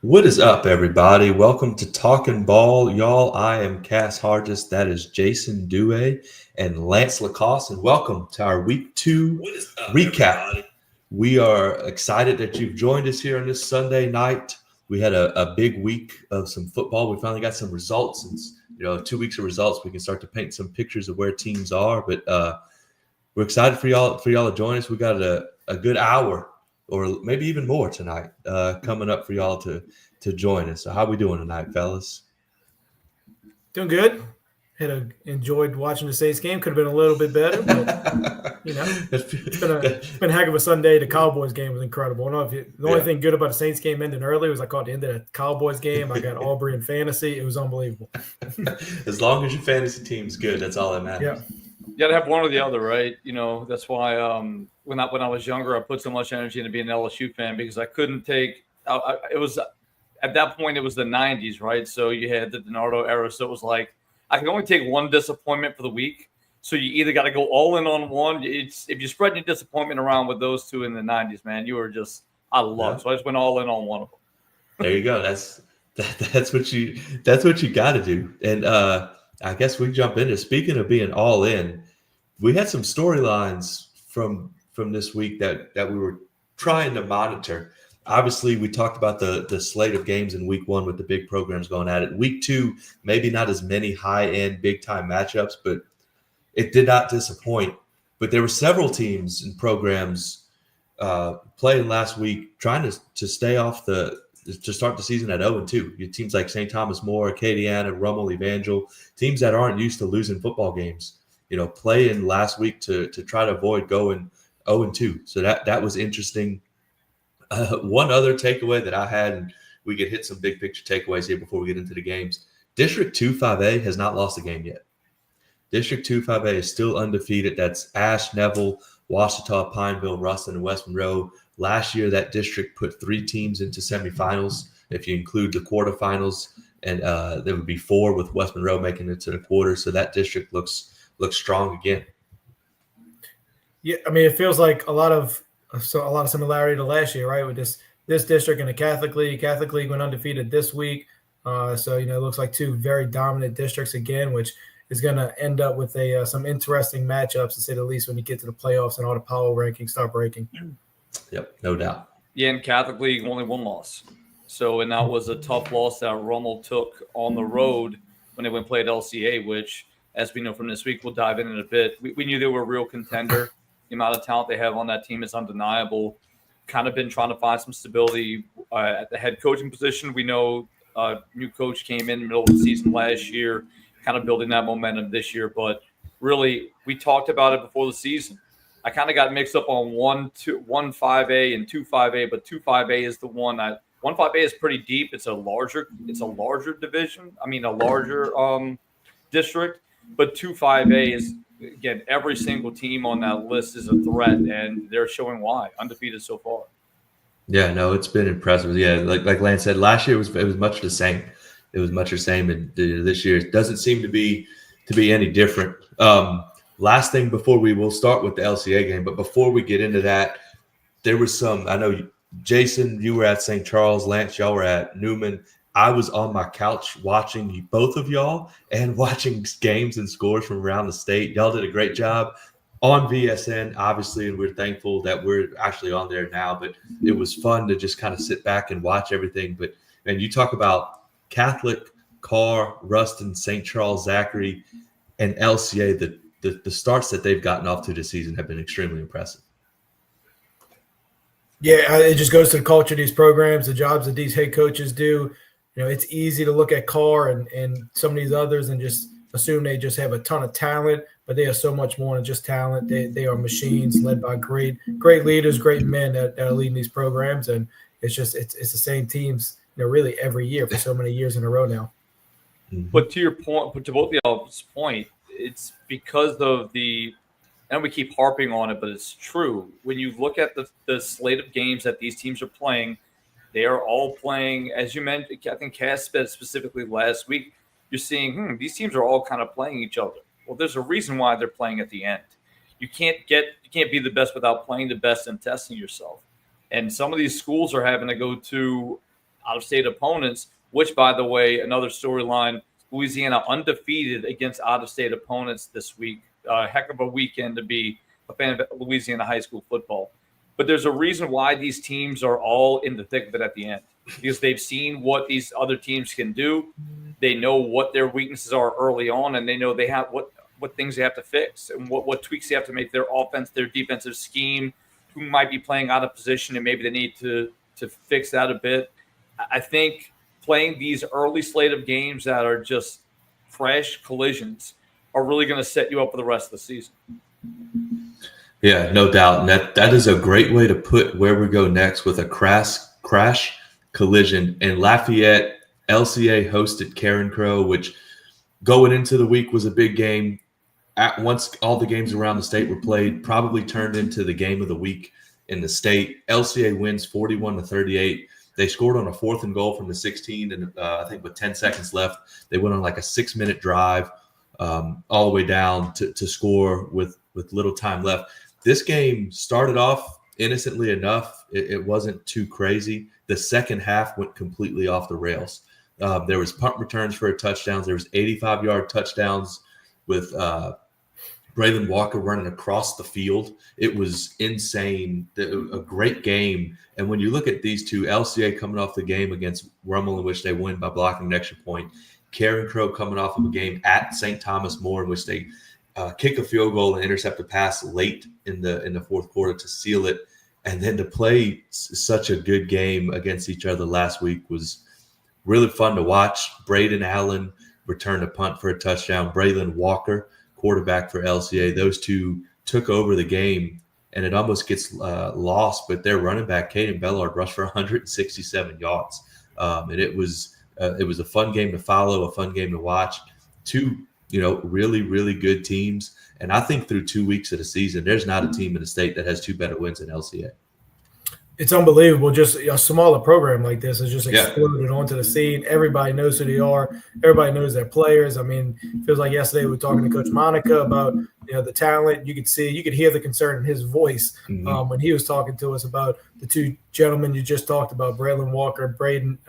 What is up, everybody? Welcome to Talking Ball, y'all. I am Cass Hargis. That is Jason Dewey and Lance Lacoste, and welcome to our Week 2 recap. Everybody? We are excited that you've joined us here on this Sunday night. We had a big week of some football. We finally got some results, and 2 weeks of results. We can start to paint some pictures of where teams are. But we're excited for y'all to join us. We got a good hour or maybe even more tonight coming up for y'all to join us. So how we doing tonight, fellas? Doing good. Enjoyed watching the Saints game. Could have been a little bit better, but it's been a heck of a Sunday. The Cowboys game was incredible. I don't know if the only thing good about the Saints game ending early was I caught the end of the Cowboys game. I got Aubrey in fantasy. It was unbelievable. As long as your fantasy team's good, that's all that matters. Yeah. You got to have one or the other, right? That's why when I was younger, I put so much energy into being an LSU fan because I couldn't take it was at that point, it was the 90s, right? So you had the DiNardo era. So it was like I could only take one disappointment for the week. So you either got to go all in on one. If you spread your disappointment around with those two in the 90s, man, you were just out of luck. Yeah. So I just went all in on one of them. There you go. That's what you got to do. And I guess we jump into, speaking of being all in, we had some storylines from this week that we were trying to monitor. Obviously, we talked about the slate of games in week 1 with the big programs going at it. Week 2, maybe not as many high-end, big-time matchups, but it did not disappoint. But there were several teams and programs playing last week trying to stay off to start the season at 0-2. Teams like St. Thomas More, Acadiana, Rummel, Evangel, teams that aren't used to losing football games, playing last week to try to avoid going 0-2. So that was interesting. One other takeaway that I had, and we could hit some big picture takeaways here before we get into the games. District 2-5A has not lost a game yet. District 2-5A is still undefeated. That's Ash, Neville, Washita, Pineville, Ruston, and West Monroe. Last year, that district put 3 teams into semifinals. If you include the quarterfinals, and there would be 4 with West Monroe making it to the quarter. So that district looks strong again. Yeah, I mean, it feels like a lot of similarity to last year, right? With this district and the Catholic League. Catholic League went undefeated this week. So, it looks like 2 very dominant districts again, which is going to end up with some interesting matchups, to say the least, when you get to the playoffs and all the power rankings start breaking. Yep, no doubt. Yeah, in Catholic League, only 1 loss. So, and that was a tough loss that Rummel took on the road when they went play at LCA, which, as we know from this week, we'll dive in a bit. We knew they were a real contender. The amount of talent they have on that team is undeniable. Kind of been trying to find some stability at the head coaching position. We know new coach came in the middle of the season last year, kind of building that momentum this year. But really, we talked about it before the season. I kind of got mixed up on 1-5A and 2-5A, but 2-5A is the one. 1-5A is pretty deep. It's a larger division. I mean, a larger district. But 2-5A is, again, every single team on that list is a threat, and they're showing why. Undefeated so far. Yeah, no, it's been impressive. Yeah, like Lance said, last year it was much the same. It was much the same, and this year it doesn't seem to be any different. Last thing before we will start with the LCA game, but before we get into that, there was some. I know Jason, you were at St. Charles. Lance, y'all were at Newman. I was on my couch watching both of y'all and watching games and scores from around the state. Y'all did a great job on VSN, obviously, and we're thankful that we're actually on there now. But it was fun to just kind of sit back and watch everything. But, man, you talk about Catholic, Carr, Ruston, St. Charles, Zachary, and LCA, the starts that they've gotten off to this season have been extremely impressive. Yeah, it just goes to the culture of these programs, the jobs that these head coaches do. It's easy to look at Carr and some of these others and just assume they just have a ton of talent, but they are so much more than just talent. They are machines led by great leaders, great men that are leading these programs, and it's the same teams, really every year for so many years in a row now. But to your point, to both of y'all's point, it's because of and we keep harping on it, but it's true. When you look at the slate of games that these teams are playing, they are all playing, as you mentioned, I think Cass said specifically last week, you're seeing, these teams are all kind of playing each other. Well, there's a reason why they're playing at the end. You can't be the best without playing the best and testing yourself. And some of these schools are having to go to out-of-state opponents, which, by the way, another storyline, Louisiana undefeated against out-of-state opponents this week. Heck of a weekend to be a fan of Louisiana high school football. But there's a reason why these teams are all in the thick of it at the end, because they've seen what these other teams can do. They know what their weaknesses are early on, and they know they have what things they have to fix and what tweaks they have to make their offense, their defensive scheme, who might be playing out of position, and maybe they need to fix that a bit. I think playing these early slate of games that are just fresh collisions are really going to set you up for the rest of the season. Yeah, no doubt. And that is a great way to put where we go next, with a crash collision. And Lafayette, LCA hosted Karen Crow, which going into the week was a big game. Once all the games around the state were played, probably turned into the game of the week in the state. LCA wins 41-38. They scored on a 4th and goal from the 16, and I think with 10 seconds left, they went on like a 6-minute drive all the way down to score with little time left. This game started off innocently enough. It wasn't too crazy. The second half went completely off the rails. There was punt returns for touchdowns. There was 85-yard touchdowns with Braylon Walker running across the field. It was insane. A great game. And when you look at these two, LCA coming off the game against Rummel, in which they win by blocking an extra point, Karen Crow coming off of a game at St. Thomas More, in which they kick a field goal and intercept a pass late in the fourth quarter to seal it. And then to play such a good game against each other last week was really fun to watch. Braden Allen returned a punt for a touchdown. Braylon Walker, quarterback for LCA, those two took over the game, and it almost gets lost, but their running back, Caden Bellard, rushed for 167 yards. And it was a fun game to follow, a fun game to watch. Two, really, really good teams. And I think through 2 weeks of the season, there's not a team in the state that has 2 better wins than LCA. It's unbelievable. Just a smaller program like this has just exploded onto the scene. Everybody knows who they are. Everybody knows their players. I mean, it feels like yesterday we were talking to Coach Monica about the talent. You could hear the concern in his voice when he was talking to us about the 2 gentlemen you just talked about, Braylon Walker, Braden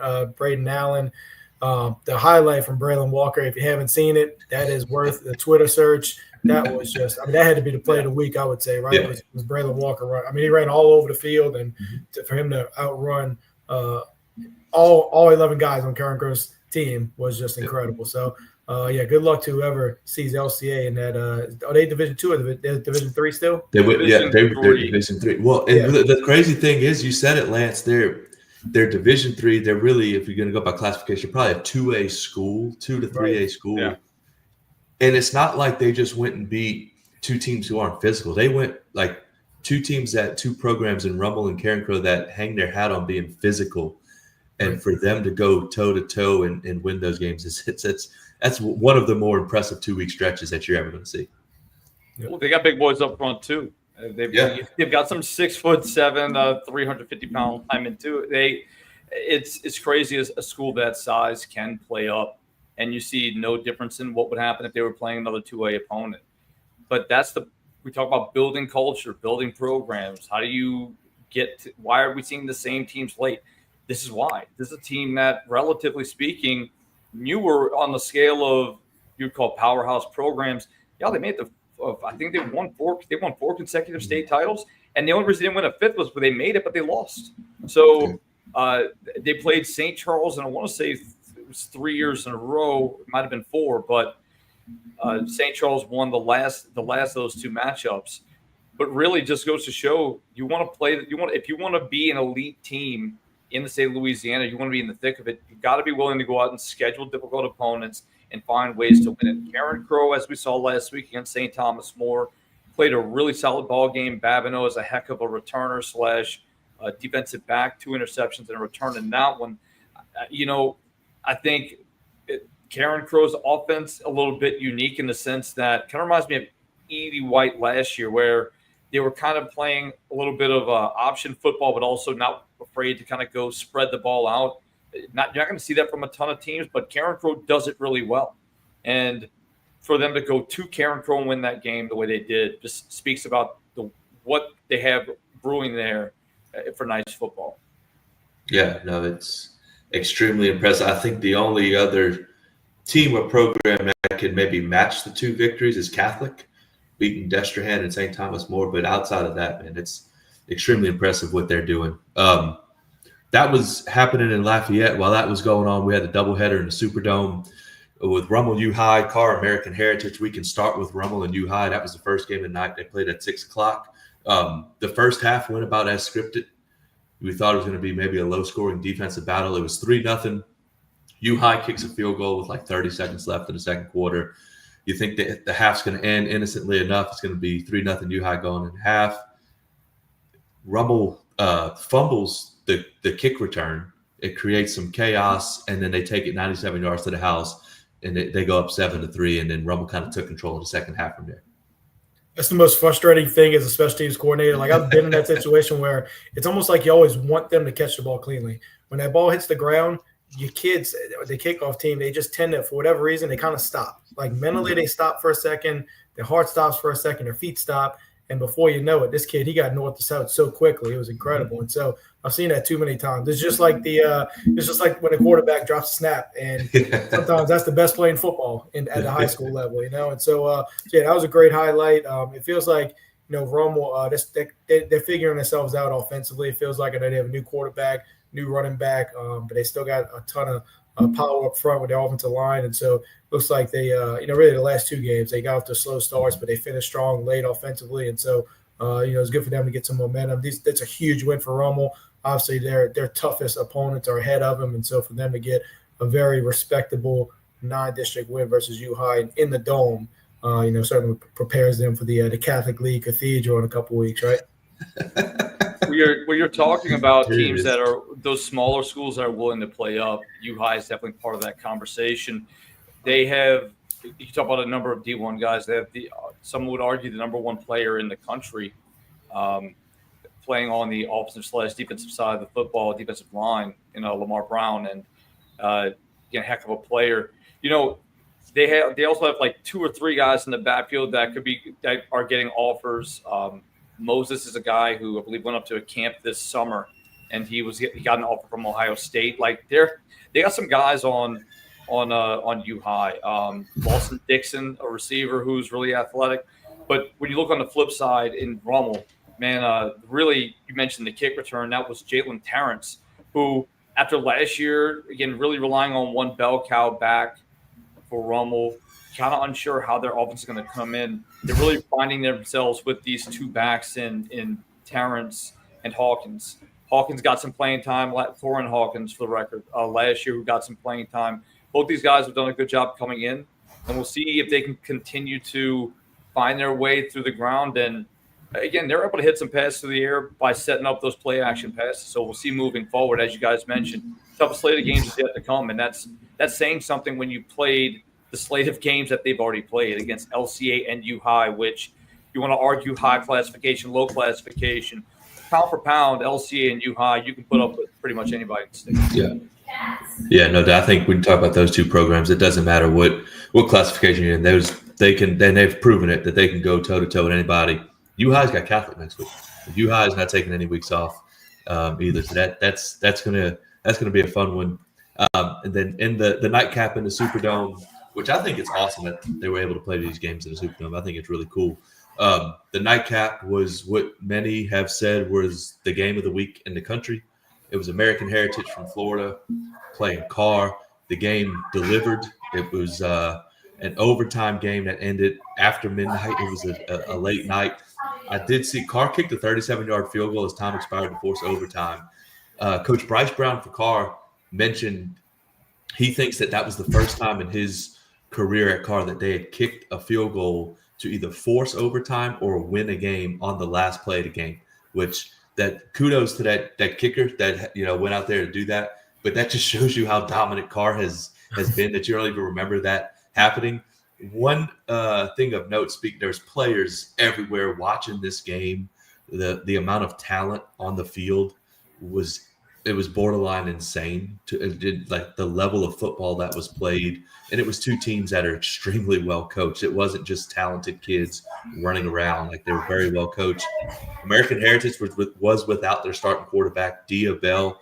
Allen. The highlight from Braylon Walker, if you haven't seen it, that is worth the Twitter search. That was just, that had to be the play of the week, I would say, right? Yeah. It was Braylon Walker. I mean, he ran all over the field, and for him to outrun all 11 guys on Karen Crow's team was just incredible. So, good luck to whoever sees LCA in that. Are they Division II or they're Division III still? They're Division III. Well, and the crazy thing is, you said it, Lance, they're Division III. They're really, if you're going to go by classification, probably a 2A school, 2 to 3A school. Yeah. And it's not like they just went and beat 2 teams who aren't physical. They went like 2 programs in Rummel and Karen Crow that hang their hat on being physical. And for them to go toe-to-toe and win those games, that's one of the more impressive 2-week stretches that you're ever going to see. Well, they got big boys up front, too. They've got some 6'7", 350-pound linemen, too. It's crazy as a school that size can play up. And you see no difference in what would happen if they were playing another 2A opponent. But we talk about building culture, building programs. How do you why are we seeing the same teams late? This is why. This is a team that, relatively speaking, you were on the scale of, you'd call powerhouse programs. Yeah, they made I think they won 4 consecutive state titles. And the only reason they didn't win a 5th was they made it, but they lost. So they played St. Charles, and I want to say it was 3 years in a row. It might have been 4, but St. Charles won the last of those 2 matchups. But really, just goes to show if you want to be an elite team in the state of Louisiana, you want to be in the thick of it. You've got to be willing to go out and schedule difficult opponents and find ways to win it. Karen Crow, as we saw last week against St. Thomas More, played a really solid ball game. Babineau is a heck of a returner / defensive back, 2 interceptions and a return in that one. I think Karen Crow's offense a little bit unique in the sense that kind of reminds me of Evie White last year, where they were kind of playing a little bit of option football, but also not afraid to kind of go spread the ball out. You're not going to see that from a ton of teams, but Karen Crow does it really well. And for them to go to Karen Crow and win that game the way they did just speaks about what they have brewing there for nice football. Yeah, no, extremely impressive. I think the only other team or program that could maybe match the 2 victories is Catholic, beating Destrehan and St. Thomas More. But outside of that, man, it's extremely impressive what they're doing. That was happening in Lafayette. While that was going on, we had a doubleheader in the Superdome with Rummel U High, Carr American Heritage. We can start with Rummel and U High. That was the first game of the night. They played at 6 o'clock. The first half went about as scripted. We thought it was going to be maybe a low-scoring defensive battle. It was 3-0. U High kicks a field goal with like 30 seconds left in the second quarter. You think that the half's going to end innocently enough. It's going to be 3-0 U High going in half. Rummel fumbles the kick return. It creates some chaos, and then they take it 97 yards to the house, and they go up 7-3, and then Rummel kind of took control of the second half from there. That's the most frustrating thing as a special teams coordinator. Like, I've been in that situation where it's almost like you always want them to catch the ball cleanly. When that ball hits the ground, your kids, the kickoff team, they just tend to, for whatever reason, they kind of stop. Like, mentally, they stop for a second. Their heart stops for a second. Their feet stop. And before you know it, this kid, he got north to south so quickly. It was incredible. And so I've seen that too many times. It's just like it's just like when a quarterback drops a snap, and sometimes that's the best play in football at the high school level, And so, yeah, that was a great highlight. It feels like, Rummel, they're figuring themselves out offensively. It feels like they have a new quarterback, new running back, but they still got a ton of power up front with their offensive line. And so looks like they, really the last 2 games, they got off to slow starts, but they finished strong late offensively. And so, it's good for them to get some momentum. That's a huge win for Rummel. Obviously, their toughest opponents are ahead of them. And so for them to get a very respectable non-district win versus U High in the Dome, certainly prepares them for the Catholic League Cathedral in a couple weeks, right? When you're talking about teams that are those smaller schools that are willing to play up, U High is definitely part of that conversation. They have, you talk about a number of D1 guys. They have some would argue the number 1 player in the country playing on the offensive/defensive side of the football, defensive line, Lamar Brown, and heck of a player. They also have like 2 or 3 guys in the backfield that are getting offers. Moses is a guy who I believe went up to a camp this summer, and he got an offer from Ohio State. Like they got some guys on U High. Lawson Dixon, a receiver who's really athletic. But when you look on the flip side in Rummel, man, really, you mentioned the kick return. That was Jalen Terrence, who after last year, again, really relying on one bell cow back for Rummel, kind of unsure how their offense is going to come in. They're really finding themselves with these 2 backs in Terrence and Hawkins. Hawkins got some playing time. Thorin Hawkins, for the record, last year, who got some playing time. Both these guys have done a good job coming in, and we'll see if they can continue to find their way through the ground. And again, they're able to hit some passes through the air by setting up those play action passes. So we'll see moving forward, as you guys mentioned. Toughest slate of games is yet to come, and that's saying something when you played the slate of games that they've already played against LCA and U High, which you want to argue high classification, low classification. Pound for pound, LCA and U High, you can put up with pretty much anybody in the state. Yeah. Yeah, no, I think when you talk about those 2 programs, it doesn't matter what classification you're in. They've proven it that they can go toe to toe with anybody. U High's got Catholic next week. U High is not taking any weeks off either. So that's gonna be a fun one. And then in the nightcap in the Superdome, which I think it's awesome that they were able to play these games in the Superdome. I think it's really cool. The nightcap was what many have said was the game of the week in the country. It was American Heritage from Florida playing Carr. The game delivered. It was an overtime game that ended after midnight. It was a late night. I did see Carr kicked a 37-yard field goal as time expired to force overtime. Coach Bryce Brown for Carr mentioned he thinks that was the first time in his career at Carr that they had kicked a field goal to either force overtime or win a game on the last play of the game, which that kudos to that kicker that went out there to do that. But that just shows you how dominant Carr has been, that you don't even remember that happening. One thing of note, there's players everywhere watching this game. The amount of talent on the field was it was borderline insane like the level of football that was played. And it was two teams that are extremely well coached. It wasn't just talented kids running around. Like, they were very well coached. American Heritage was without their starting quarterback, Dia Bell.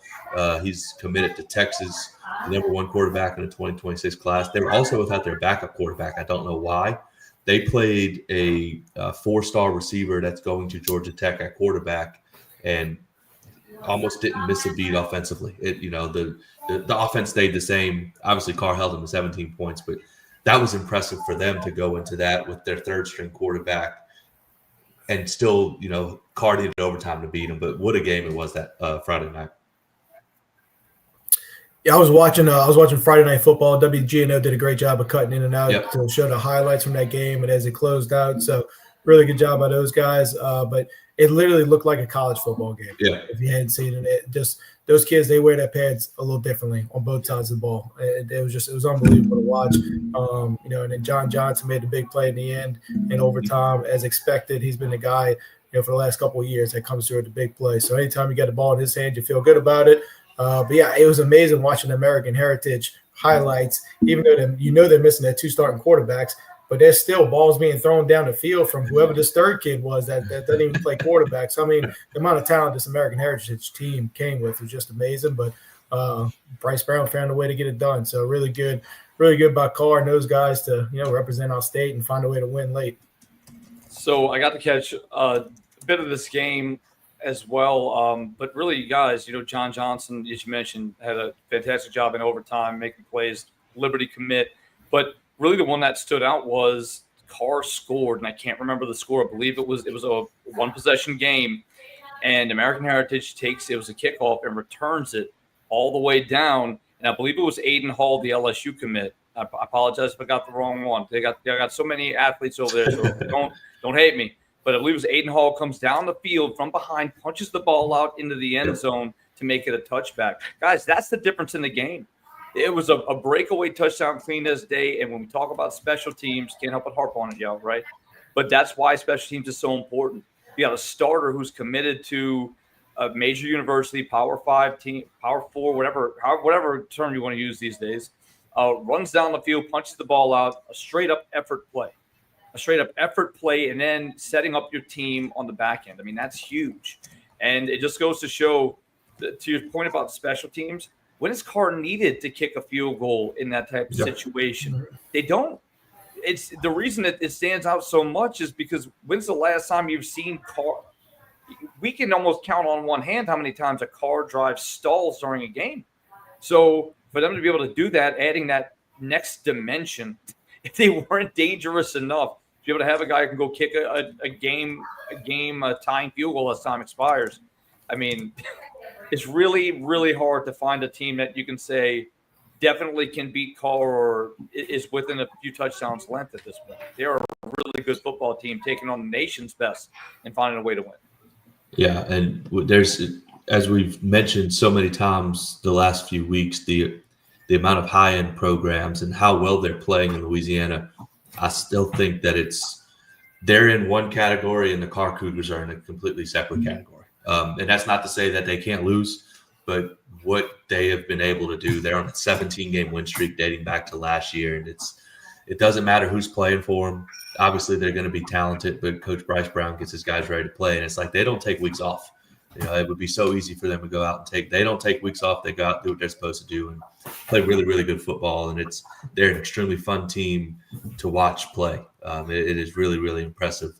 He's committed to Texas, the number one quarterback in the 2026 class. They were also without their backup quarterback. I don't know why. They played a 4-star receiver that's going to Georgia Tech at quarterback, and almost didn't miss a beat offensively. The offense stayed the same. Obviously, Carr held them to 17 points, but that was impressive for them to go into that with their third-string quarterback and still, Carr needed overtime to beat him. But what a game it was that Friday night. Yeah, I was watching Friday Night Football. WGNO did a great job of cutting in and out to show the highlights from that game and as it closed out. So really good job by those guys. But it literally looked like a college football game. Yeah. If you hadn't seen it, just those kids, they wear their pads a little differently on both sides of the ball. It was unbelievable to watch. And then John Johnson made the big play in the end in overtime, as expected. He's been the guy, for the last couple of years that comes through with the big play. So anytime you get the ball in his hand, you feel good about it. But yeah, it was amazing watching American Heritage highlights, even though they're missing their 2 starting quarterbacks, but there's still balls being thrown down the field from whoever this third kid was that doesn't even play quarterback. So, I mean, the amount of talent this American Heritage team came with was just amazing. But Bryce Brown found a way to get it done. So really good by Carr and those guys to, represent our state and find a way to win late. So I got to catch a bit of this game as well. But really, you guys, John Johnson, as you mentioned, had a fantastic job in overtime, making plays, Liberty commit. But really the one that stood out was Carr scored, and I can't remember the score. I believe it was a one-possession game, and American Heritage it was a kickoff and returns it all the way down. And I believe it was Aiden Hall, the LSU commit. I apologize if I got the wrong one. They got so many athletes over there, so don't hate me. But I believe it was Aiden Hall comes down the field from behind, punches the ball out into the end zone to make it a touchback. Guys, that's the difference in the game. It was a breakaway touchdown, clean as day. And when we talk about special teams, can't help but harp on it, y'all, right? But that's why special teams is so important. You got a starter who's committed to a major university, Power 5 team, Power 4, whatever term you want to use these days, runs down the field, punches the ball out, a straight-up effort play, and then setting up your team on the back end. I mean, that's huge. And it just goes to show, to your point about special teams, when is Carr needed to kick a field goal in that type of situation? They don't. It's the reason that it stands out so much is because when's the last time you've seen Carr? We can almost count on one hand how many times a Carr drive stalls during a game. So for them to be able to do that, adding that next dimension, if they weren't dangerous enough to be able to have a guy who can go kick a game tying field goal as time expires, I mean, it's really, really hard to find a team that you can say definitely can beat Carr or is within a few touchdowns length at this point. They're a really good football team taking on the nation's best and finding a way to win. Yeah, and there's, as we've mentioned so many times the last few weeks, the amount of high-end programs and how well they're playing in Louisiana, I still think that they're in one category and the Carr Cougars are in a completely separate category. And that's not to say that they can't lose, but what they have been able to do, they're on a 17-game win streak dating back to last year, and it doesn't matter who's playing for them. Obviously, they're going to be talented, but Coach Bryce Brown gets his guys ready to play, and it's like they don't take weeks off. It would be so easy for them to go out and they don't take weeks off. They go out and do what they're supposed to do and play really, really good football, and they're an extremely fun team to watch play. It is really, really impressive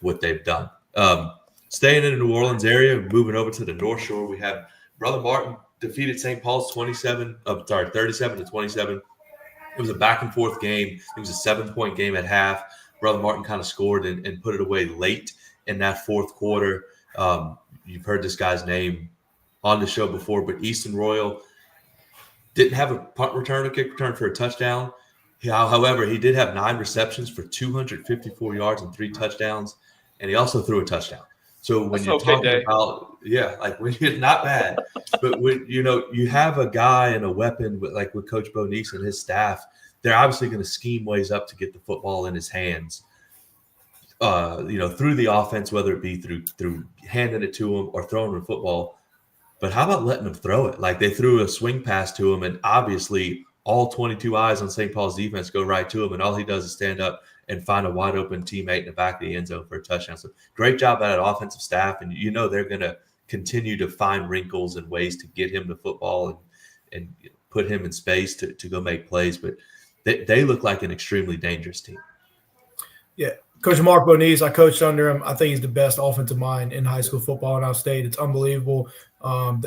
what they've done. Staying in the New Orleans area, moving over to the North Shore, we have Brother Martin defeated St. Paul's 37-27. It was a back-and-forth game. It was a 7-point game at half. Brother Martin kind of scored and put it away late in that fourth quarter. You've heard this guy's name on the show before, but Easton Royal didn't have a punt return or kick return for a touchdown. However, he did have 9 receptions for 254 yards and 3 touchdowns, and he also threw a touchdown. So when you're talking about, when you're not bad, but when you have a guy and a weapon with Coach Bo Nice and his staff, they're obviously going to scheme ways up to get the football in his hands. Through the offense, whether it be through handing it to him or throwing the football. But how about letting them throw it? Like they threw a swing pass to him, and obviously all 22 eyes on St. Paul's defense go right to him, and all he does is stand up and find a wide open teammate in the back of the end zone for a touchdown. So great job by that offensive staff, and they're going to continue to find wrinkles and ways to get him the football and put him in space to go make plays. But they look like an extremely dangerous team. Yeah. Coach Mark Bonice, I coached under him. I think he's the best offensive mind in high school football in our state. It's unbelievable.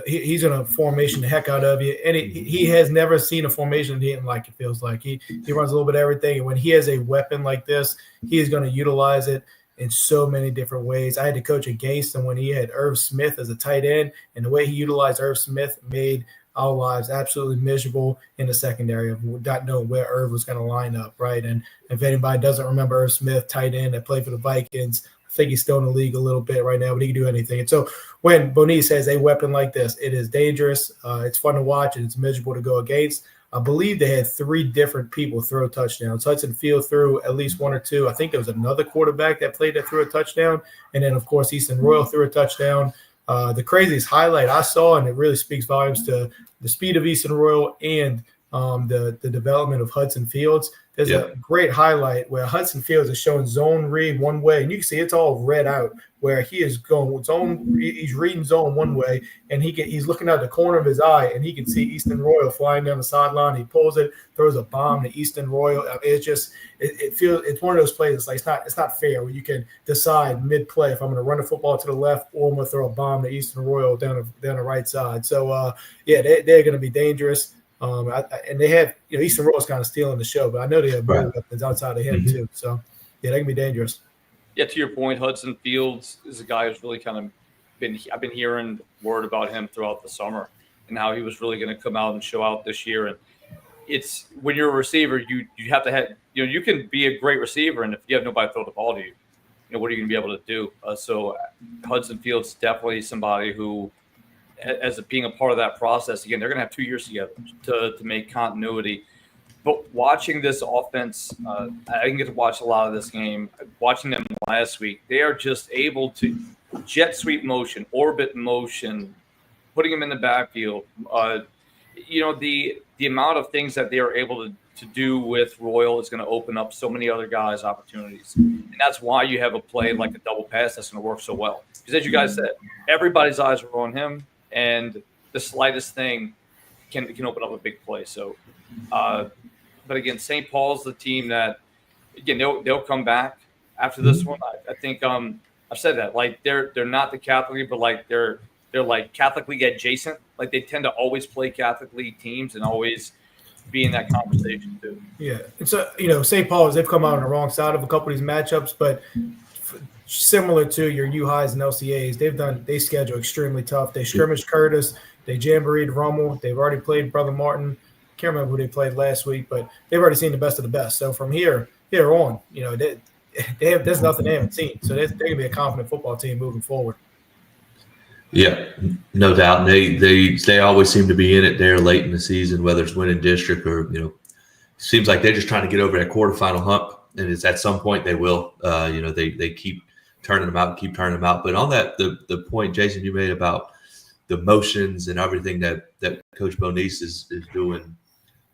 He's going to formation the heck out of you. And he has never seen a formation he didn't like, it feels like. He runs a little bit of everything. And when he has a weapon like this, he is going to utilize it in so many different ways. I had to coach against him when he had Irv Smith as a tight end. And the way he utilized Irv Smith made our lives absolutely miserable in the secondary of not knowing where Irv was going to line up, right? And if anybody doesn't remember Irv Smith, tight end that played for the Vikings, I think he's still in the league a little bit right now, but he can do anything. And so when Bonice has a weapon like this, it is dangerous. It's fun to watch, and it's miserable to go against. I believe they had 3 different people throw touchdowns. Hudson Field threw at least 1 or 2. I think there was another quarterback that played that threw a touchdown. And then, of course, Easton Royal threw a touchdown. The craziest highlight I saw, and it really speaks volumes to the speed of Easton Royal and the development of Hudson Fields. There's a great highlight where Hudson Fields is showing zone read one way, and you can see it's all read out where he is going zone. He's reading zone one way, and he's looking out the corner of his eye, and he can see Easton Royal flying down the sideline. He pulls it, throws a bomb to Easton Royal. It's just it feels it's one of those plays. It's like it's not fair where you can decide mid play if I'm going to run the football to the left or I'm going to throw a bomb to Easton Royal down the right side. So they're going to be dangerous. And they have, Easton Royal's kind of stealing the show, but I know they have more weapons outside of him too. So, they can be dangerous. Yeah, to your point, Hudson Fields is a guy who's really kind of I've been hearing word about him throughout the summer and how he was really going to come out and show out this year. And it's when you're a receiver, you have to have, you can be a great receiver, and if you have nobody to throw the ball to you, what are you going to be able to do? So Hudson Fields definitely somebody who, as being a part of that process, again, they're going to have 2 years together to make continuity. But watching this offense, I didn't get to watch a lot of this game. Watching them last week, they are just able to jet sweep motion, orbit motion, putting them in the backfield. The amount of things that they are able to do with Royal is going to open up so many other guys' opportunities. And that's why you have a play like a double pass that's going to work so well. Because as you guys said, everybody's eyes are on him, and the slightest thing can open up a big play. So, but again, St. Paul's the team that, again, they'll come back after this one. I think I've said that, like they're not the Catholic League, but like they're like Catholic League adjacent. Like they tend to always play Catholic League teams and always be in that conversation too. Yeah, and so St. Paul's, they've come out on the wrong side of a couple of these matchups, but similar to your U-Highs and LCAs, they schedule extremely tough. They scrimmaged Curtis, they jamboreed Rummel, they've already played Brother Martin. Can't remember who they played last week, but they've already seen the best of the best. So from here on, there's nothing they haven't seen. So they're going to be a confident football team moving forward. Yeah, no doubt. They always seem to be in it there late in the season, whether it's winning district or seems like they're just trying to get over that quarterfinal hump, and it's at some point they will. They keep turning them out, But on that, the point, Jason, you made about the motions and everything that Coach Bonice is doing,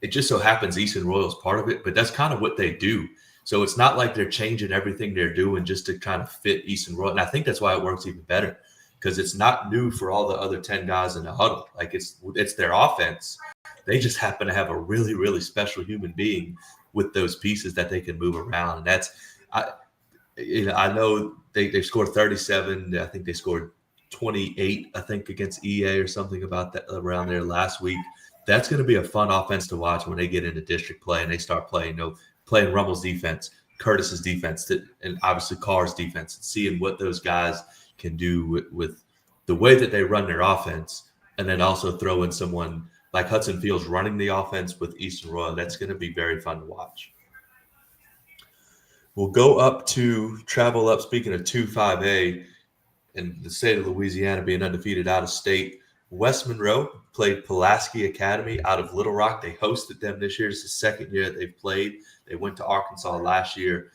it just so happens Easton Royal is part of it, but that's kind of what they do. So it's not like they're changing everything they're doing just to kind of fit Easton Royal. And I think that's why it works even better, because it's not new for all the other 10 guys in the huddle. Like it's their offense. They just happen to have a really, really special human being with those pieces that they can move around. And that's I know they scored 37. I think they scored 28, I think, against EA or something about that around there last week. That's going to be a fun offense to watch when they get into district play and they start playing, playing Rummel's defense, Curtis's defense, and obviously Carr's defense, and seeing what those guys can do with the way that they run their offense, and then also throw in someone like Hudson Fields running the offense with Easton Royal. That's going to be very fun to watch. We'll travel up, speaking of 2-5A, in the state of Louisiana being undefeated out of state. West Monroe played Pulaski Academy out of Little Rock. They hosted them this year. It's the second year that they've played. They went to Arkansas last year.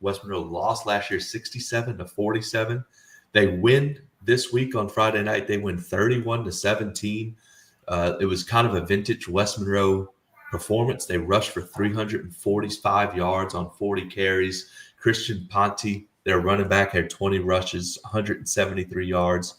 West Monroe lost last year 67-47. They win this week on Friday night, they win 31-17. It was kind of a vintage West Monroe performance. They rushed for 345 yards on 40 carries. Christian Ponte, their running back, had 20 rushes, 173 yards,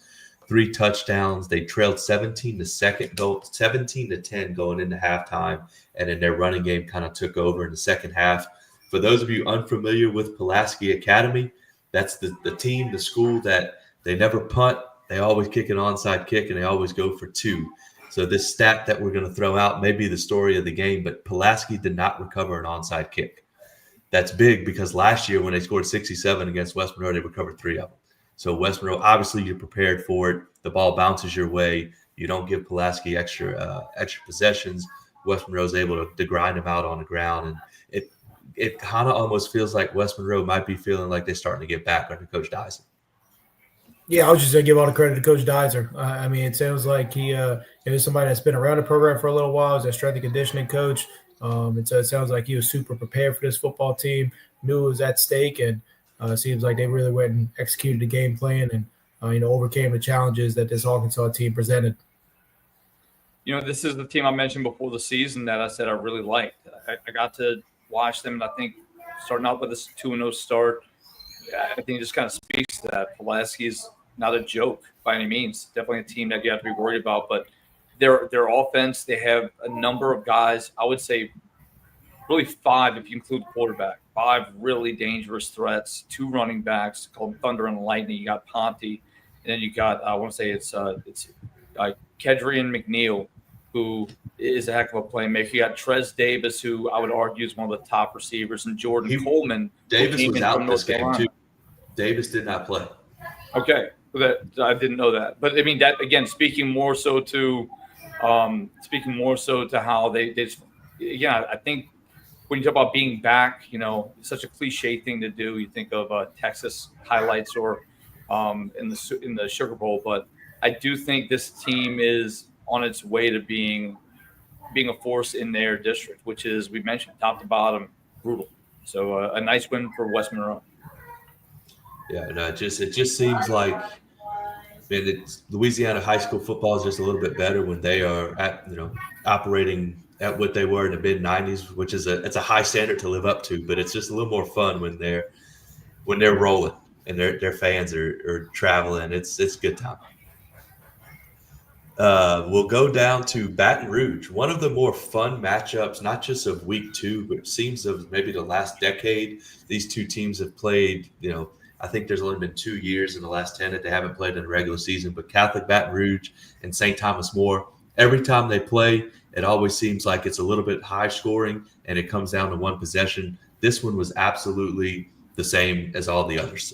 3 touchdowns. They trailed 17-10 going into halftime, and then their running game kind of took over in the second half. For those of you unfamiliar with Pulaski Academy, that's the team, the school that they never punt. They always kick an onside kick, and they always go for 2. So this stat that we're going to throw out may be the story of the game, but Pulaski did not recover an onside kick. That's big because last year when they scored 67 against West Monroe, they recovered 3 of them. So West Monroe, obviously you're prepared for it. The ball bounces your way. You don't give Pulaski extra possessions. West Monroe is able to grind them out on the ground. And it kind of almost feels like West Monroe might be feeling like they're starting to get back under Coach Dyson. Yeah, I was just going to give all the credit to Coach Dyser. I mean, it sounds like he is somebody that's been around the program for a little while. He's a strength and conditioning coach. And so it sounds like he was super prepared for this football team, knew it was at stake, and seems like they really went and executed the game plan and, overcame the challenges that this Arkansas team presented. This is the team I mentioned before the season that I said I really liked. I got to watch them, and I think starting out with this 2-0 start, I think it just kind of speaks to that. Pulaski's not a joke by any means. Definitely a team that you have to be worried about. But their offense, they have a number of guys, I would say really 5 if you include quarterback, 5 really dangerous threats, 2 running backs called Thunder and Lightning. You got Ponte, and then you got, I want to say it's Kedrian McNeil, who is a heck of a playmaker. You got Trez Davis, who I would argue is one of the top receivers, and Jordan Coleman. Davis was out this game too. Davis did not play. Okay, I didn't know that. But I mean, that again, speaking more so to how they I think when you talk about being back, it's such a cliche thing to do. You think of Texas highlights or in the Sugar Bowl, but I do think this team is on its way to being a force in their district, which is, we mentioned, top to bottom, brutal. So a nice win for West Monroe. Yeah, no, it just seems like, Louisiana high school football is just a little bit better when they are operating at what they were in the mid '90s, which is it's a high standard to live up to, but it's just a little more fun when they're rolling and their fans are traveling. It's a good time. We'll go down to Baton Rouge, one of the more fun matchups, not just of week 2, but it seems of maybe the last decade. These two teams have played, I think there's only been 2 years in the last 10 that they haven't played in the regular season, but Catholic Baton Rouge and St. Thomas More, every time they play, it always seems like it's a little bit high scoring and it comes down to one possession. This one was absolutely the same as all the others.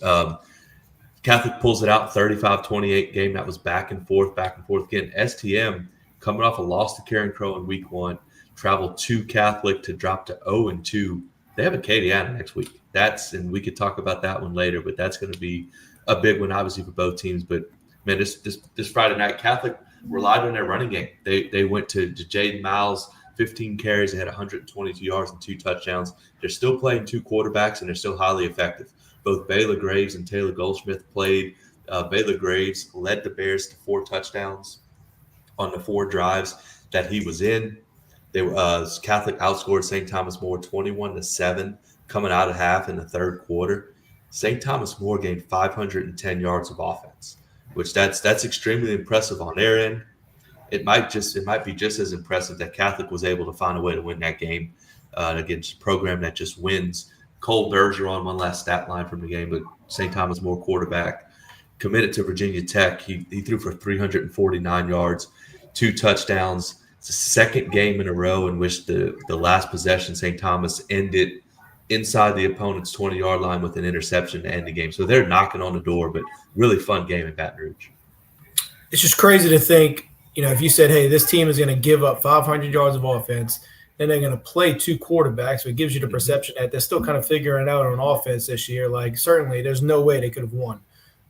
Catholic pulls it out, 35-28 game that was back and forth again. STM, coming off a loss to Karen Crow in week 1, traveled to Catholic to drop to 0-2. They have a Acadiana next week. And we could talk about that one later, but that's going to be a big one, obviously, for both teams. But man, this Friday night, Catholic relied on their running game. They went to Jaden Miles, 15 carries, they had 122 yards and 2 touchdowns. They're still playing 2 quarterbacks, and they're still highly effective. Both Baylor Graves and Taylor Goldsmith played. Baylor Graves led the Bears to 4 touchdowns on the 4 drives that he was in. Catholic outscored St. Thomas More 21-7 coming out of half in the third quarter. St. Thomas More gained 510 yards of offense, which that's extremely impressive on their end. It might be just as impressive that Catholic was able to find a way to win that game against a program that just wins. Cole Bergeron on one last stat line from the game, but St. Thomas More quarterback committed to Virginia Tech. He threw for 349 yards, 2 touchdowns. It's the second game in a row in which the last possession, St. Thomas ended inside the opponent's 20-yard line with an interception to end the game. So they're knocking on the door, but really fun game in Baton Rouge. It's just crazy to think, if you said, hey, this team is going to give up 500 yards of offense, then they're going to play 2 quarterbacks, so it gives you the perception that they're still kind of figuring out on offense this year. Like, certainly there's no way they could have won,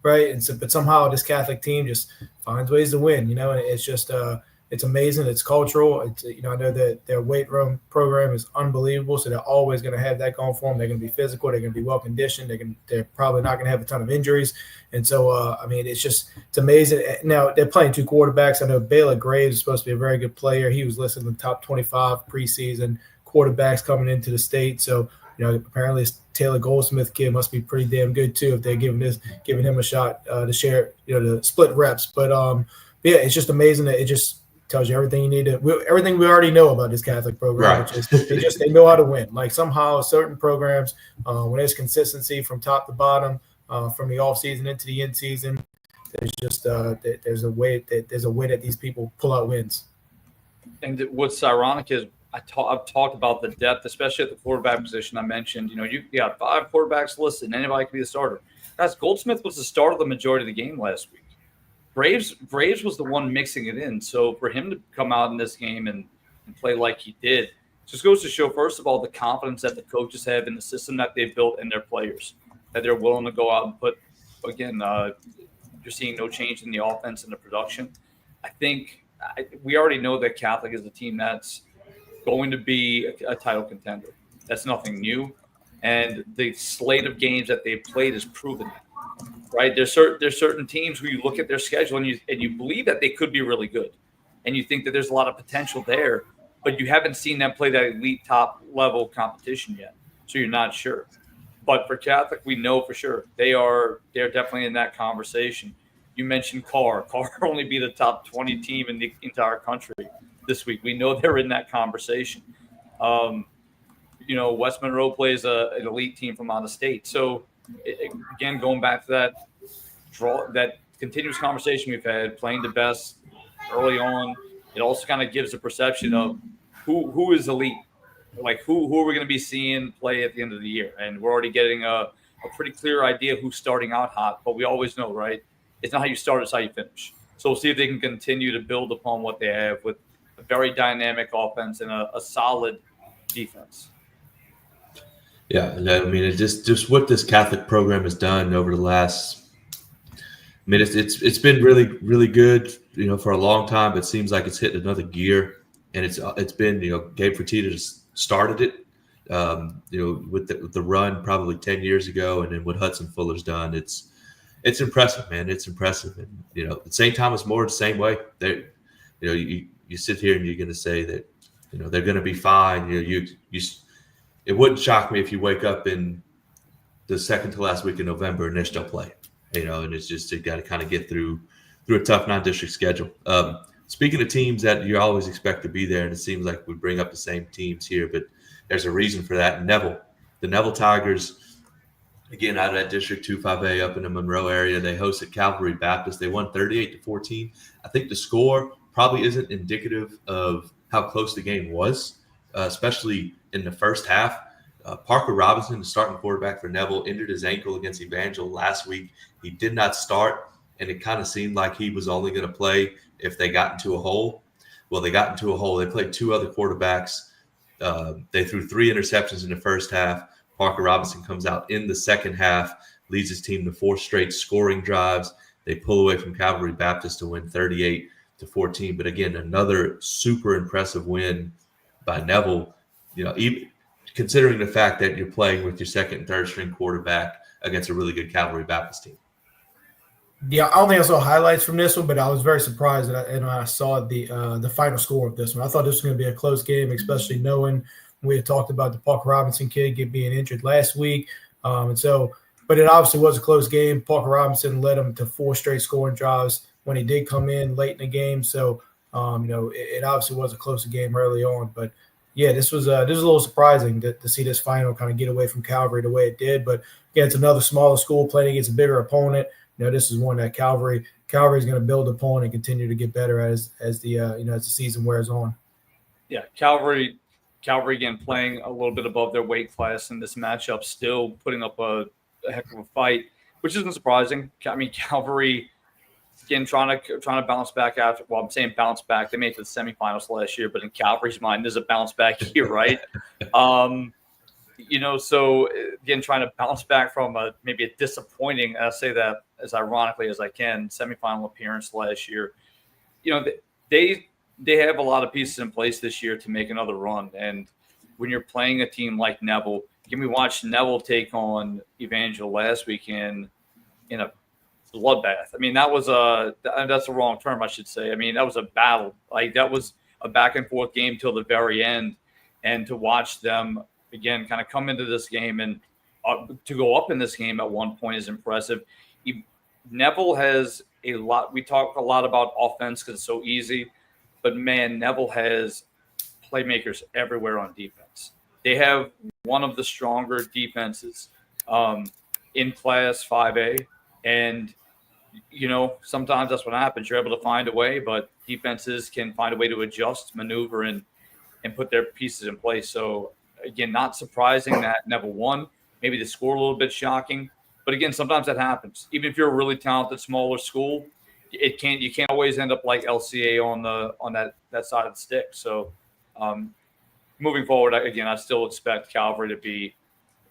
right? But somehow this Catholic team just finds ways to win, and it's just it's amazing. It's cultural. It's, I know that their weight room program is unbelievable. So they're always going to have that going for them. They're going to be physical. They're going to be well conditioned. They're probably not going to have a ton of injuries. And so, it's amazing. Now they're playing 2 quarterbacks. I know Baylor Graves is supposed to be a very good player. He was listed in the top 25 preseason quarterbacks coming into the state. So, apparently this Taylor Goldsmith kid must be pretty damn good too if they're giving him a shot to share, to split reps. But yeah, it's just amazing that it just tells you everything you need to, everything we already know about this Catholic program, Right. which is they know how to win. Like somehow certain programs, when there's consistency from top to bottom, from the off season into the in season, there's just there's a way that these people pull out wins. And what's ironic is I've talked about the depth, especially at the quarterback position. I mentioned, you got 5 quarterbacks listed, and anybody can be the starter. Guys, Goldsmith was the starter the majority of the game last week. Braves was the one mixing it in. So for him to come out in this game and play like he did, just goes to show, first of all, the confidence that the coaches have in the system that they've built in their players, that they're willing to go out and put, again, you're seeing no change in the offense and the production. I think we already know that Catholic is a team that's going to be a title contender. That's nothing new. And the slate of games that they've played has proven that. Right? There's certain teams who you look at their schedule and you believe that they could be really good. And you think that there's a lot of potential there, but you haven't seen them play that elite top level competition yet. So you're not sure. But for Catholic, we know for sure they're definitely in that conversation. You mentioned Carr only be the top 20 team in the entire country this week. We know they're in that conversation. West Monroe plays an elite team from out of state. So again, going back to that continuous conversation we've had, playing the best early on, it also kind of gives a perception of who is elite, like who are we going to be seeing play at the end of the year. And we're already getting a pretty clear idea who's starting out hot, but we always know, right? It's not how you start, it's how you finish. So we'll see if they can continue to build upon what they have with a very dynamic offense and a solid defense. Yeah, it's just what this Catholic program has done over the last. It's been really, really good, for a long time. But it seems like it's hit another gear, and it's been, Gabe Fertitta just started it, with the run probably 10 years ago, and then what Hudson Fuller's done. It's impressive, man. It's impressive, and St. Thomas More the same way. They, you sit here and you're going to say that, they're going to be fine. It wouldn't shock me if you wake up in the second to last week in November and they're still playing, and it's just, you got to kind of get through a tough non-district schedule. Speaking of teams that you always expect to be there, and it seems like we bring up the same teams here, but there's a reason for that. The Neville Tigers, again, out of that District 2-5A up in the Monroe area, they hosted Calvary Baptist. They won 38-14. I think the score probably isn't indicative of how close the game was, especially in the first half. Parker Robinson, the starting quarterback for Neville, injured his ankle against Evangel last week. He did not start, and it kind of seemed like he was only going to play if they got into a hole. Well, they got into a hole. They played 2 other quarterbacks. They threw 3 interceptions in the first half. Parker Robinson comes out in the second half, leads his team to 4 straight scoring drives. They pull away from Calvary Baptist to win 38-14. But again, another super impressive win by Neville, even considering the fact that you're playing with your second and third string quarterback against a really good Calvary Baptist team. Yeah, I don't think I saw highlights from this one, but I was very surprised that I saw the final score of this one. I thought this was going to be a close game, especially knowing we had talked about the Parker Robinson kid being injured last week. But it obviously was a close game. Parker Robinson led them to 4 straight scoring drives when he did come in late in the game. So, it obviously was a closer game early on. But, yeah, this was a little surprising to see this final kind of get away from Calvary the way it did. But, again, it's another smaller school playing against a bigger opponent. This is one that Calvary is going to build upon and continue to get better as the season wears on. Yeah, Calvary again playing a little bit above their weight class in this matchup, still putting up a heck of a fight, which isn't surprising. I mean, Calvary again trying to bounce back after. Well, I'm saying bounce back. They made it to the semifinals last year, but in Calvary's mind, there's a bounce back here, right? So again, trying to bounce back from maybe a disappointing, I say that as ironically as I can, semifinal appearance last year. They they have a lot of pieces in place this year to make another run. And when you're playing a team like Neville, we watched Neville take on Evangel last weekend in a bloodbath. I mean, that's the wrong term, I should say. I mean, that was a battle. Like, that was a back and forth game till the very end. And to watch them again kind of come into this game and to go up in this game at one point is impressive. Neville has a lot. We talk a lot about offense because it's so easy, but man, Neville has playmakers everywhere on defense. They have one of the stronger defenses in Class 5A, and sometimes that's what happens. You're able to find a way, but defenses can find a way to adjust, maneuver, and put their pieces in place. So again, not surprising that Neville won. Maybe the score a little bit shocking, but again, sometimes that happens. Even if you're a really talented smaller school, you can't always end up like LCA on that side of the stick. So moving forward, again, I still expect Calvary to be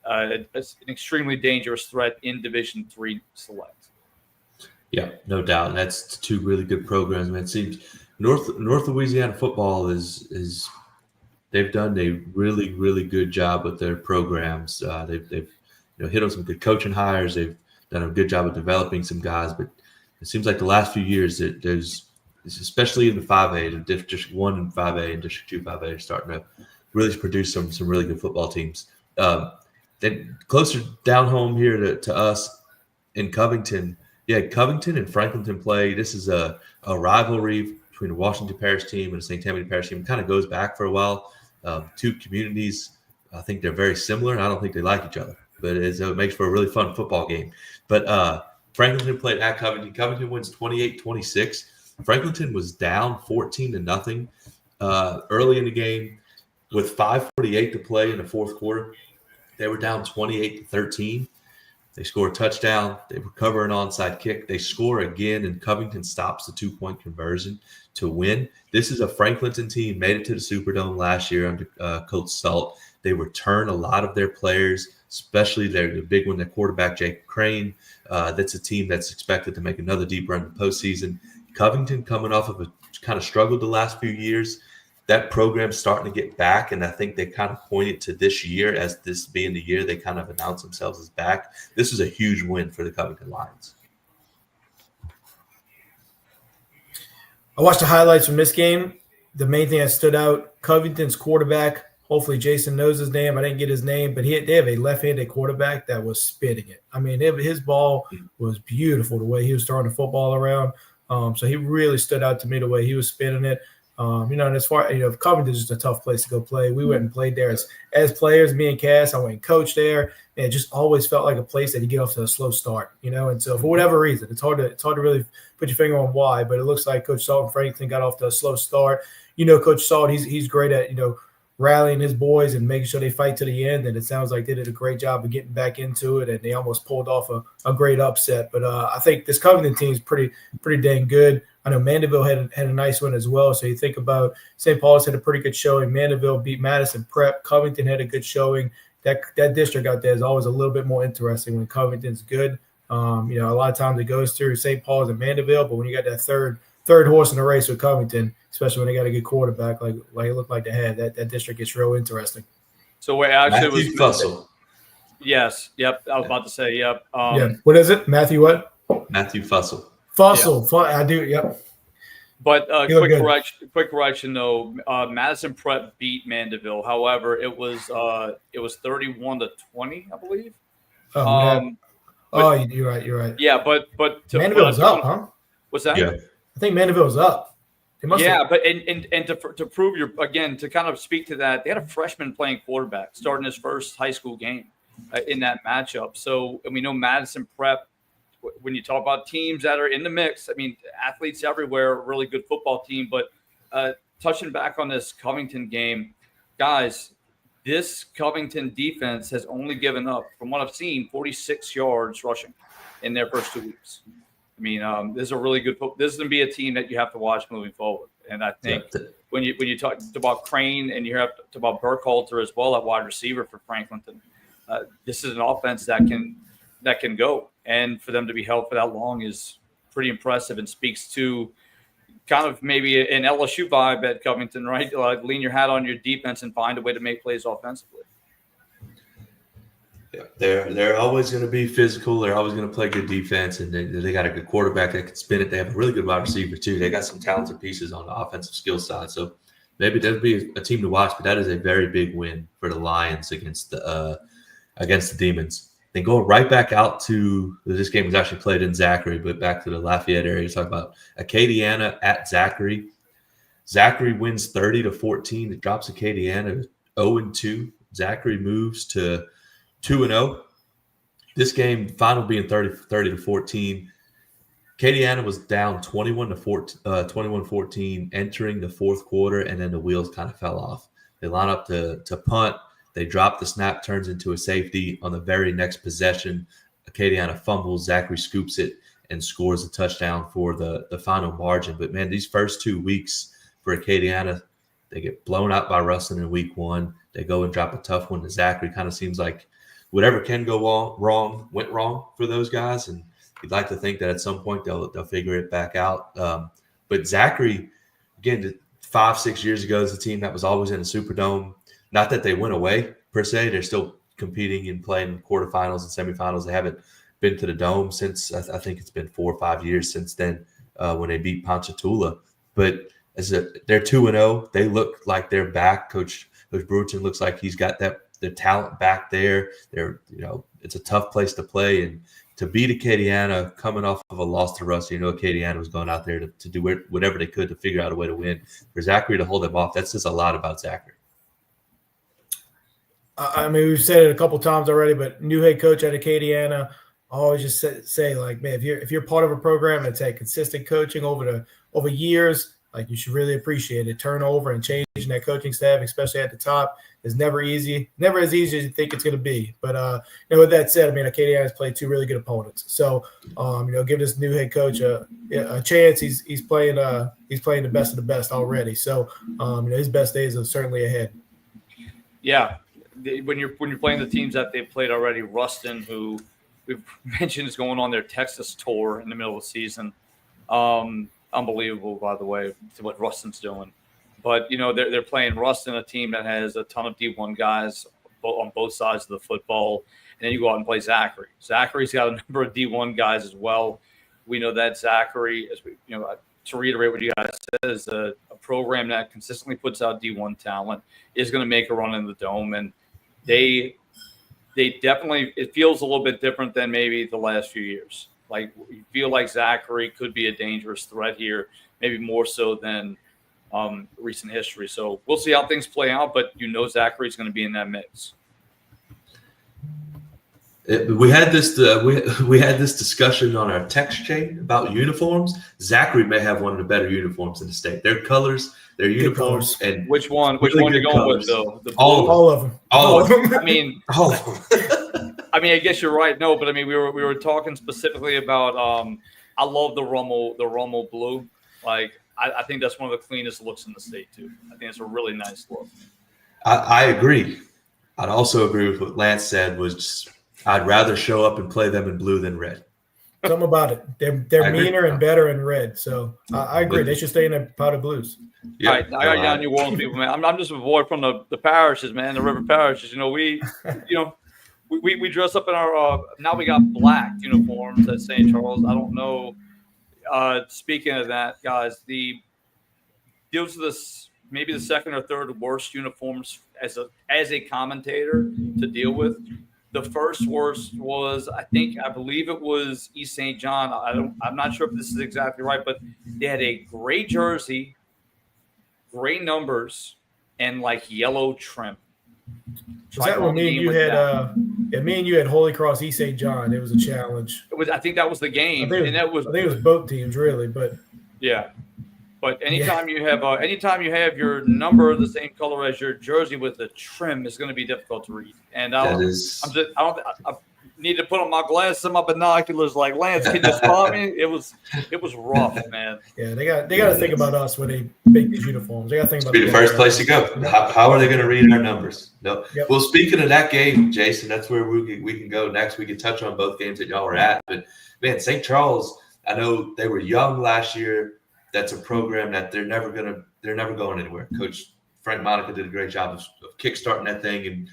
an extremely dangerous threat in Division III select. Yeah, no doubt. That's two really good programs. Man, it seems North Louisiana football is they've done a really, really good job with their programs. They've hit on some good coaching hires. They've done a good job of developing some guys. But it seems like the last few years that there's, especially in the 5A, the District 1 and 5A and District 2 5A are starting to really produce some really good football teams. Then closer down home here to us in Covington, Covington and Franklinton play. This is a rivalry between the Washington Parish team and the St. Tammany Parish team. It kind of goes back for a while. Two communities, I think they're very similar, and I don't think they like each other. But it makes for a really fun football game. But Franklinton played at Covington. Covington wins 28-26. Franklinton was down 14-0 early in the game with 5:48 to play in the fourth quarter. They were down 28-13. They score a touchdown. They recover an onside kick. They score again, and Covington stops the 2-point conversion to win. This is a Franklinton team, made it to the Superdome last year under Coach Salt. They return a lot of their players, especially the big one, their quarterback, Jake Crane. That's a team that's expected to make another deep run in the postseason. Covington coming off of a kind of struggled the last few years. That program's starting to get back, and I think they kind of pointed to this year as this being the year they kind of announced themselves as back. This is a huge win for the Covington Lions. I watched the highlights from this game. The main thing that stood out, Covington's quarterback, hopefully Jason knows his name. I didn't get his name, but they have a left-handed quarterback that was spitting it. I mean, his ball was beautiful, the way he was throwing the football around. So he really stood out to me the way he was spinning it. And as far Covington's just a tough place to go play. We went and played there as players, me and Cass. I went and coached there, and it just always felt like a place that you get off to a slow start, And so for whatever reason, it's hard to really put your finger on why, but it looks like Coach Salt and Franklin got off to a slow start. Coach Salt, he's great at rallying his boys and making sure they fight to the end. And it sounds like they did a great job of getting back into it, and they almost pulled off a great upset. But I think this Covington team is pretty dang good. I know Mandeville had a nice one as well. So you think about St. Paul's had a pretty good showing. Mandeville beat Madison Prep. Covington had a good showing. That district out there is always a little bit more interesting when Covington's good. A lot of times it goes through St. Paul's and Mandeville, but when you got that third horse in the race with Covington, especially when they got a good quarterback like it looked like they had, that district gets real interesting. So we actually Matthew Fussell. Yes. Yep. I was about to say, yep. What is it? Matthew what? Matthew Fussell. Fussell. Yeah. I do. Yep. But quick correction though. Madison Prep beat Mandeville. However, it was 31-20, I believe. You're right. Yeah, but Mandeville was up, huh? What's that? Yeah. I think Mandeville was up. But to prove to kind of speak to that, they had a freshman playing quarterback starting his first high school game in that matchup. So, and we know Madison Prep, when you talk about teams that are in the mix, I mean, athletes everywhere, a really good football team. But touching back on this Covington game, guys, this Covington defense has only given up, from what I've seen, 46 yards rushing in their first 2 weeks. I mean, this is a really good – this is going to be a team that you have to watch moving forward. And I think when you talk about Crane and you have to talk about Burkhalter as well at wide receiver for Franklinton, this is an offense that can go. And for them to be held for that long is pretty impressive and speaks to kind of maybe an LSU vibe at Covington, right? Like lean your hat on your defense and find a way to make plays offensively. Yeah, they're always going to be physical. They're always going to play good defense, and they got a good quarterback that can spin it. They have a really good wide receiver too. They got some talented pieces on the offensive skill side. So maybe that'd be a team to watch. But that is a very big win for the Lions against the Demons. Then going right back out to this game was actually played in Zachary, but back to the Lafayette area. Talk about Acadiana at Zachary. Zachary wins 30-14. It drops Acadiana 0-2. Zachary moves to 2-0. This game final being 30-14. Acadiana was down 21-14 entering the fourth quarter, and then the wheels kind of fell off. They line up to punt. They drop the snap, turns into a safety. On the very next possession, Acadiana fumbles. Zachary scoops it and scores a touchdown for the final margin. But, man, these first 2 weeks for Acadiana, they get blown out by Ruston in week 1. They go and drop a tough one to Zachary. Kind of seems like whatever can go wrong went wrong for those guys, and you'd like to think that at some point they'll figure it back out. But Zachary, again, 5-6 years ago, is a team that was always in the Superdome. Not that they went away per se; they're still competing and playing quarterfinals and semifinals. They haven't been to the Dome since I think it's been 4 or 5 years since then when they beat Ponchatoula. But they're 2-0. They look like they're back. Coach Bruton looks like he's got the talent back there. It's a tough place to play, and to beat Acadiana coming off of a loss to Russ, Acadiana was going out there to do whatever they could to figure out a way to win. For Zachary to hold them off, that says a lot about Zachary. I mean, we've said it a couple times already, but new head coach at Acadiana, I always just say like, man, if you're part of a program that's had consistent coaching over years, like you should really appreciate it. Turnover and changing that coaching staff, especially at the top, is never easy. Never as easy as you think it's going to be. But with that said, I mean, Acadiana has played 2 really good opponents. So give this new head coach a chance. He's playing the best of the best already. So his best days are certainly ahead. Yeah, when you're playing the teams that they've played already, Ruston, who we've mentioned is going on their Texas tour in the middle of the season. Unbelievable, by the way, to what Ruston's doing. But, they're playing Ruston, a team that has a ton of D1 guys on both sides of the football. And then you go out and play Zachary. Zachary's got a number of D1 guys as well. We know that Zachary, to reiterate what you guys said, is a program that consistently puts out D1 talent, is going to make a run in the Dome. And they definitely – it feels a little bit different than maybe the last few years. Like, you feel like Zachary could be a dangerous threat here, maybe more so than recent history. So we'll see how things play out, but Zachary's going to be in that mix. We had this we had this discussion on our text chain about uniforms. Zachary may have one of the better uniforms in the state. Their colors, their uniforms, and which one you going with though? All of them. I mean, all of them. I mean, I guess you're right. No, but I mean, we were talking specifically about. I love the Rummel blue. Like, I think that's one of the cleanest looks in the state too. I think it's a really nice look. I agree. I'd also agree with what Lance said. I'd rather show up and play them in blue than red. Something about it. They're meaner and better in red. So I agree. They should stay in the powder blues. Yeah. All right, I got New Orleans people, man. I'm just a boy from the parishes, man, the river parishes. We dress up in our now we got black uniforms at St. Charles. I don't know. Speaking of that, guys, those are maybe the second or third worst uniforms as a commentator to deal with. The first worst was, I believe it was East St. John. I'm not sure if this is exactly right, but they had a gray jersey, gray numbers, and like yellow trim. Was that when me and you had? Me and you had Holy Cross East St. John. It was a challenge. I think that was the game, I think it was both teams really, but yeah. But anytime you have your number the same color as your jersey with the trim, is going to be difficult to read. And I need to put on my glasses and my binoculars. Like, Lance, can you spot me? It was rough, man. Yeah, they got to think about us when they make these uniforms. They got to think about the first place to go. How are they going to read our numbers? No. Yep. Well, speaking of that game, Jason, that's where we can go next. We can touch on both games that y'all were at. But man, St. Charles, I know they were young last year. that's a program that they're never going anywhere. Coach Frank Monica did a great job of kickstarting that thing and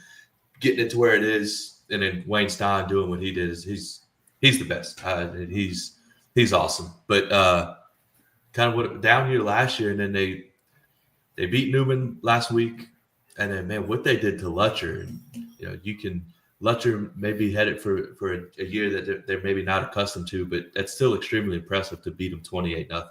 getting it to where it is. And then Wayne Stein doing what he did he's the best. He's awesome. But kind of what down year last year, and then they beat Newman last week, and then man, what they did to Lutcher, Lutcher may be headed for a year that they're maybe not accustomed to, but that's still extremely impressive to beat them 28-0.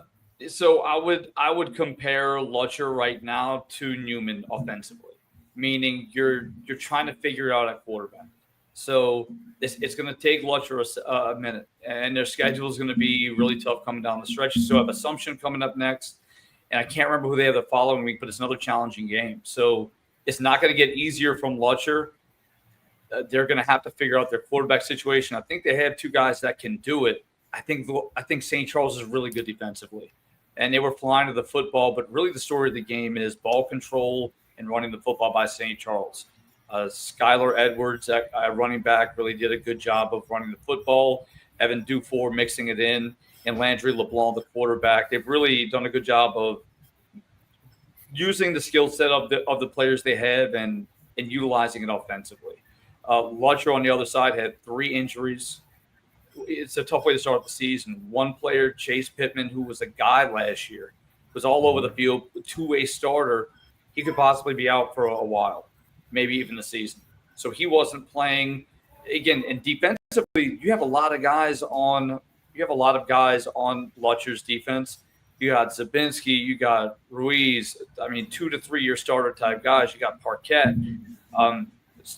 So I would compare Lutcher right now to Newman offensively, meaning you're trying to figure out at quarterback. So it's going to take Lutcher a minute, and their schedule is going to be really tough coming down the stretch. So I have Assumption coming up next, and I can't remember who they have the following week, but it's another challenging game. So it's not going to get easier from Lutcher. They're going to have to figure out their quarterback situation. I think they have two guys that can do it. I think St. Charles is really good defensively, and they were flying to the football. But really, the story of the game is ball control and running the football by St. Charles. Skylar Edwards, running back, really did a good job of running the football. Evan Dufour mixing it in, and Landry LeBlanc, the quarterback. They've really done a good job of using the skill set of the players they have and utilizing it offensively. Lutcher on the other side had 3 injuries. It's a tough way to start the season. One player, Chase Pittman, who was a guy last year, was all over the field, two-way starter. He could possibly be out for a while, maybe even the season. So he wasn't playing. Again, and defensively, you have a lot of guys on Lutcher's defense. You got Zabinski, you got Ruiz. 2 to 3 year starter type guys. You got Parquette. You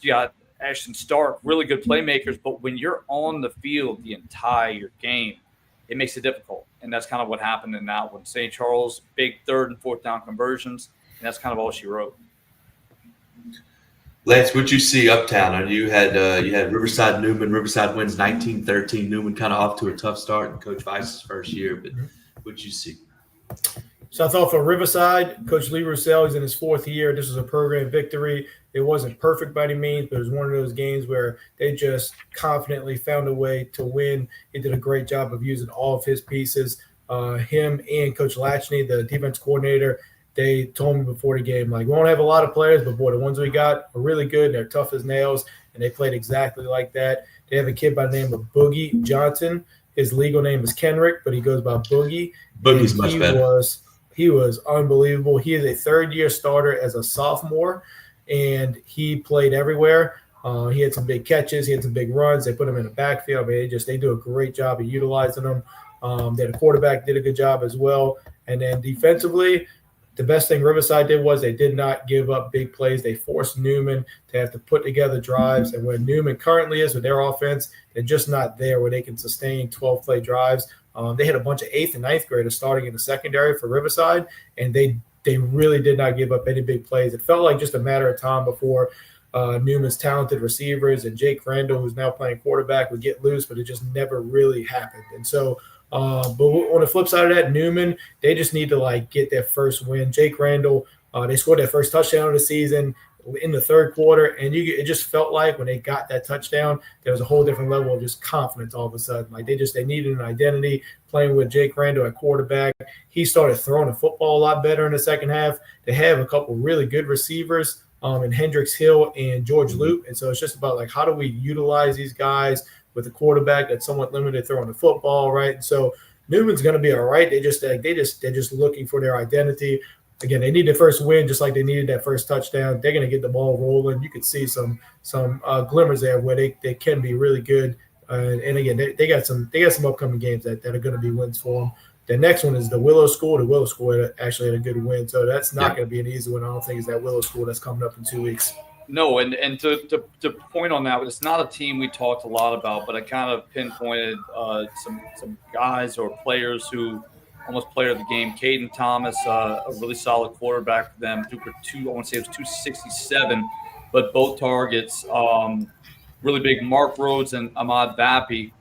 got Ashton Stark, really good playmakers. But when you're on the field the entire game, it makes it difficult. And that's kind of what happened in that one. St. Charles, big 3rd and 4th down conversions, and that's kind of all she wrote. Lance, what'd you see uptown? You had Riverside Newman. Riverside wins 19-13. Newman kind of off to a tough start in Coach Vice's first year, but what'd you see? So I thought for Riverside, Coach Lee Roussel, he's in his 4th year. This was a program victory. It wasn't perfect by any means, but it was one of those games where they just confidently found a way to win. He did a great job of using all of his pieces. Him and Coach Latchney, the defense coordinator, they told me before the game, like, we won't have a lot of players, but, boy, the ones we got are really good. They're tough as nails, and they played exactly like that. They have a kid by the name of Boogie Johnson. His legal name is Kenrick, but he goes by Boogie. Boogie's much better. He was unbelievable. He is a 3rd-year starter as a sophomore, and he played everywhere. He had some big catches. He had some big runs. They put him in the backfield. They do a great job of utilizing him. The quarterback did a good job as well. And then defensively, the best thing Riverside did was they did not give up big plays. They forced Newman to have to put together drives. And where Newman currently is with their offense, they're just not there where they can sustain 12-play drives. They had a bunch of 8th and 9th graders starting in the secondary for Riverside, and they really did not give up any big plays. It felt like just a matter of time before Newman's talented receivers and Jake Randall, who's now playing quarterback, would get loose, but it just never really happened. And so but on the flip side of that, Newman, they just need to, get their first win. Jake Randall, they scored their first touchdown of the season in the 3rd quarter, and it just felt like when they got that touchdown, there was a whole different level of just confidence all of a sudden. They needed an identity playing with Jake Randall at quarterback. He started throwing the football a lot better in the second half. They have a couple really good receivers in Hendricks Hill and George Loop, and so it's just about how do we utilize these guys with a quarterback that's somewhat limited throwing the football, right? And so Newman's going to be all right. They're just looking for their identity. Again, they need their first win, just like they needed that first touchdown. They're going to get the ball rolling. You could see some glimmers there where they can be really good. And again, they got some upcoming games that are going to be wins for them. The next one is the Willow School. The Willow School actually had a good win, so that's not going to be an easy one. I don't think it's that Willow School that's coming up in 2 weeks. No, and to point on that, it's not a team we talked a lot about, but I kind of pinpointed some guys or players who almost player of the game. Caden Thomas, a really solid quarterback for them. Threw for I want to say it was 267, but both targets really big. Mark Rhodes and Ahmad Vapi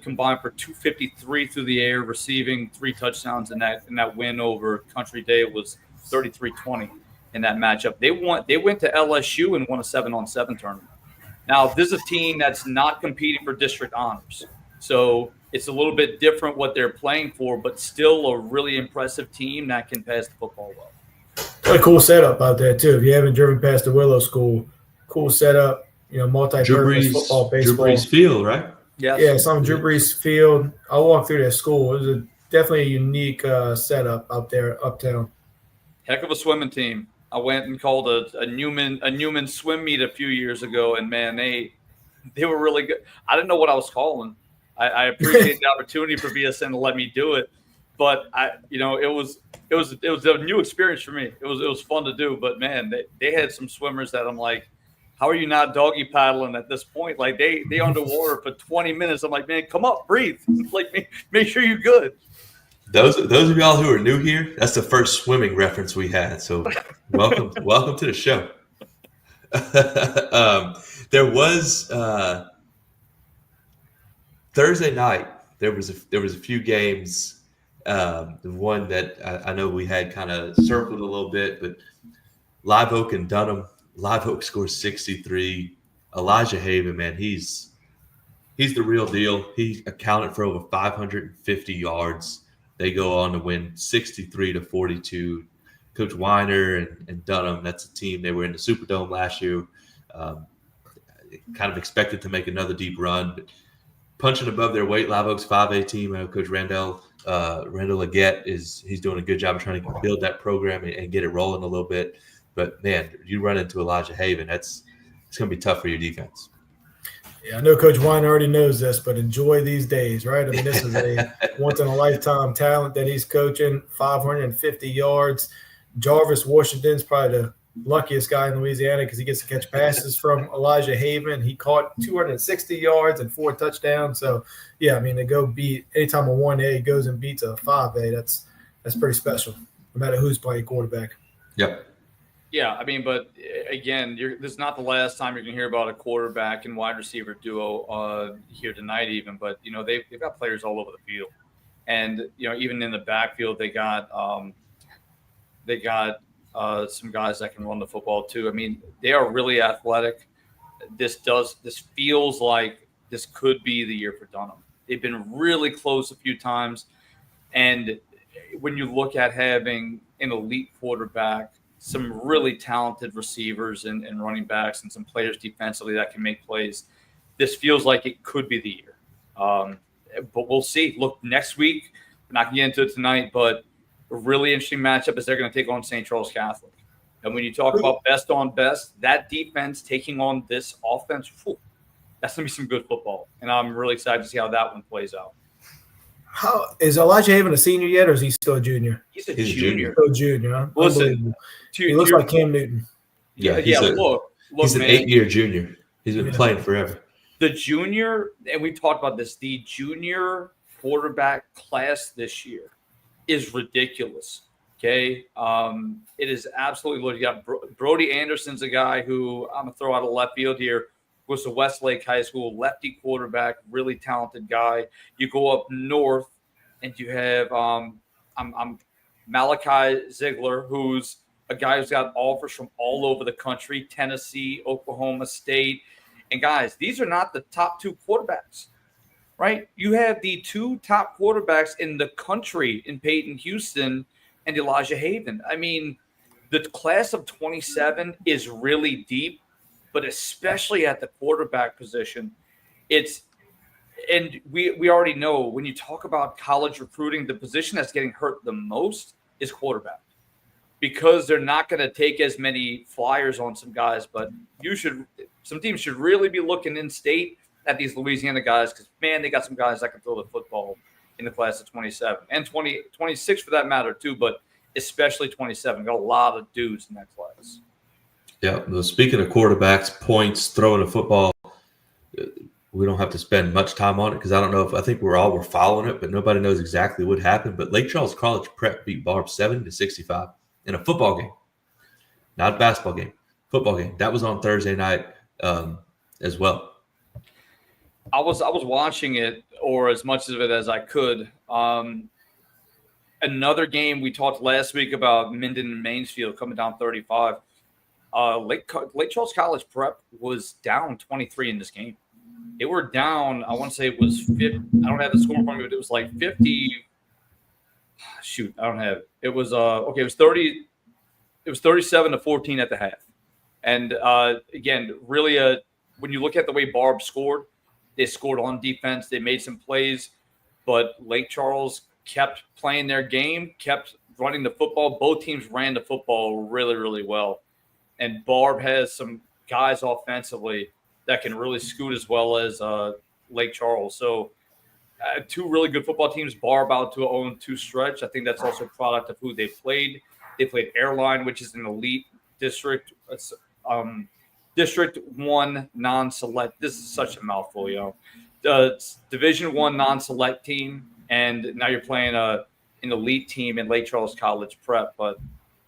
combined for 253 through the air, receiving 3 touchdowns in that win over Country Day. It was 33-20 in that matchup. They went to LSU and won a 7-on-7 tournament. Now, this is a team that's not competing for district honors. So it's a little bit different what they're playing for, but still a really impressive team that can pass the football well. What a cool setup out there too. If you haven't driven past the Willow School, cool setup. Multi-purpose football, baseball. Drew Brees Field, right? Yes. Yeah, it's on Drew Brees Field. I walked through that school. It was definitely a unique setup out there uptown. Heck of a swimming team. I went and called a Newman swim meet a few years ago, and man, they were really good. I didn't know what I was calling. I appreciate the opportunity for BSN to let me do it, but it was a new experience for me. It was fun to do, but man, they had some swimmers that I'm like, how are you not doggy paddling at this point? Like they underwater for 20 minutes. I'm like, man, come up, breathe. Like make sure you're good. Those of y'all who are new here, that's the first swimming reference we had. So welcome to the show. There was Thursday night. There was a few games. The one that I know we had kind of circled a little bit, but Live Oak and Dunham. Live Oak scores 63. Elijah Haven, man, he's the real deal. He accounted for over 550 yards. They go on to win 63-42. Coach Weiner and Dunham, that's a team. They were in the Superdome last year. Kind of expected to make another deep run, but punching above their weight. Live Oak's 5A team. Coach Randall Leggett he's doing a good job of trying to build that program and get it rolling a little bit. But man, you run into Elijah Haven, it's going to be tough for your defense. Yeah, I know Coach Weiner already knows this, but enjoy these days, right? I mean, this is a once-in-a-lifetime talent that he's coaching, 550 yards. Jarvis Washington's probably the luckiest guy in Louisiana because he gets to catch passes from Elijah Haven. He caught 260 yards and 4 touchdowns. So, yeah, I mean, they go beat – anytime a 1A goes and beats a 5A, that's pretty special, no matter who's playing quarterback. Yep. Yeah, I mean, but again, this is not the last time you're going to hear about a quarterback and wide receiver duo here tonight even. But, they've got players all over the field. And, even in the backfield, they got some guys that can run the football too. I mean, they are really athletic. This feels like this could be the year for Dunham. They've been really close a few times. And when you look at having an elite quarterback, some really talented receivers and running backs and some players defensively that can make plays, this feels like it could be the year. But we'll see. Look, next week, we're not going to get into it tonight, but a really interesting matchup is they're going to take on St. Charles Catholic. And when you talk about best on best, that defense taking on this offense, that's going to be some good football. And I'm really excited to see how that one plays out. How is Elijah Haven a senior yet, or is he still a junior? He's a junior. Still a junior. Huh? Listen, he looks like Cam Newton. Yeah, look, he's an man, 8-year junior. He's been playing forever. The junior, and we talked about this, the junior quarterback class this year is ridiculous. Okay. It is absolutely, you got Brody Anderson's a guy who I'm going to throw out of left field here. Goes to Westlake High School, lefty quarterback, really talented guy. You go up north and you have Malachi Ziegler, who's a guy who's got offers from all over the country, Tennessee, Oklahoma State. And guys, these are not the top 2 quarterbacks, right? You have the 2 top quarterbacks in the country in Peyton Houston and Elijah Haven. I mean, the class of 27 is really deep, but especially at the quarterback position, and we already know when you talk about college recruiting, the position that's getting hurt the most is quarterback because they're not going to take as many flyers on some guys. But some teams should really be looking in state at these Louisiana guys because, man, they got some guys that can throw the football in the class of 27 and 26 for that matter too, but especially 27. Got a lot of dudes in that class. Yeah. Well, speaking of quarterbacks, points, throwing a football, we don't have to spend much time on it because I think we're following it, but nobody knows exactly what happened. But Lake Charles College Prep beat Barb 70-65 in a football game, not a basketball game, football game. That was on Thursday night as well. I was watching it, or as much of it as I could. Another game we talked last week about Minden and Mansfield coming down 35. Lake Charles College Prep was down 23 in this game. They were down. I want to say it was 50. I don't have the score in front of me, but it was like 50. Shoot, I don't have it. It was okay. It was 30. It was 37-14 at the half. And again, really, when you look at the way Barb scored, they scored on defense. They made some plays, but Lake Charles kept playing their game, kept running the football. Both teams ran the football really, really well. And Barb has some guys offensively that can really scoot as well as Lake Charles. So two really good football teams. Barb out to 0-2 stretch. I think that's also a product of who they played. They played Airline, which is an elite district. It's District 1 non-select. This is such a mouthful, yo. The Division 1 non-select team, and now you're playing an elite team in Lake Charles College Prep. But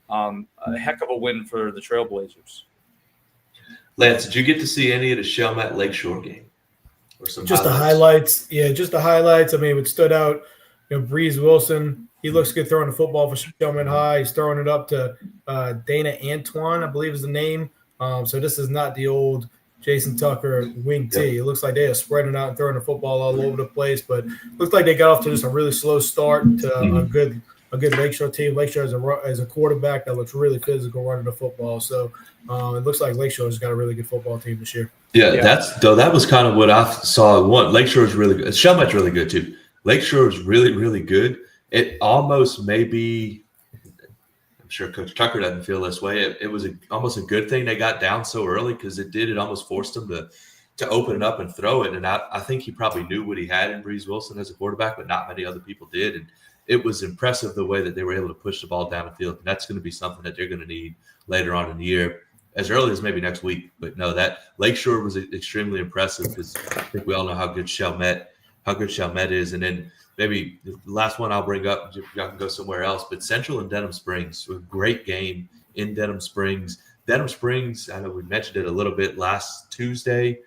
a heck of a win for the Trailblazers. Lance, did you get to see any of the Chalmette Lakeshore game? Or some Just the highlights. Yeah, just the highlights. I mean, what stood out, Breeze Wilson, he looks good throwing the football for Chalmette High. He's throwing it up to Dana Antoine, I believe is the name. So this is not the old Jason Tucker wing T. It looks like they are spreading out and throwing the football all over the place, but looks like they got off to just a really slow start to a good Lakeshore team. Lakeshore has a quarterback that looks really physical running the football. So it looks like Lakeshore's got a really good football team this year. Yeah, that was kind of what I saw. One, Lakeshore is really good. Chalmette's really good too. Lakeshore is really, really good. It almost maybe, I'm sure Coach Tucker doesn't feel this way. It was almost a good thing they got down so early, because it almost forced them to open it up and throw it. And I think he probably knew what he had in Breeze Wilson as a quarterback, but not many other people did. And it was impressive the way that they were able to push the ball down the field. And that's going to be something that they're going to need later on in the year, as early as maybe next week. But no, that Lakeshore was extremely impressive, because I think we all know how good Chalmette is. And then maybe the last one I'll bring up, y'all can go somewhere else, but Central and Denham Springs, a great game in Denham Springs. Denham Springs, I know we mentioned it a little bit last Tuesday.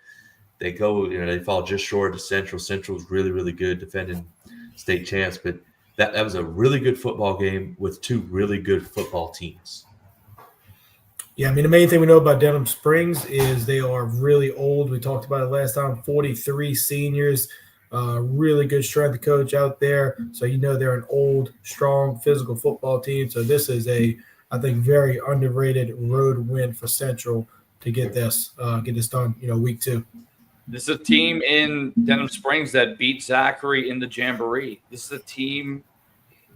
They they fall just short of Central. Central's really, really good, defending state champs, but that was a really good football game with two really good football teams. Yeah, I mean, the main thing we know about Denham Springs is they are really old. We talked about it last time, 43 seniors, really good strength coach out there. So, they're an old, strong, physical football team. So this is I think, very underrated road win for Central to get this done, week 2. This is a team in Denham Springs that beat Zachary in the Jamboree. This is a team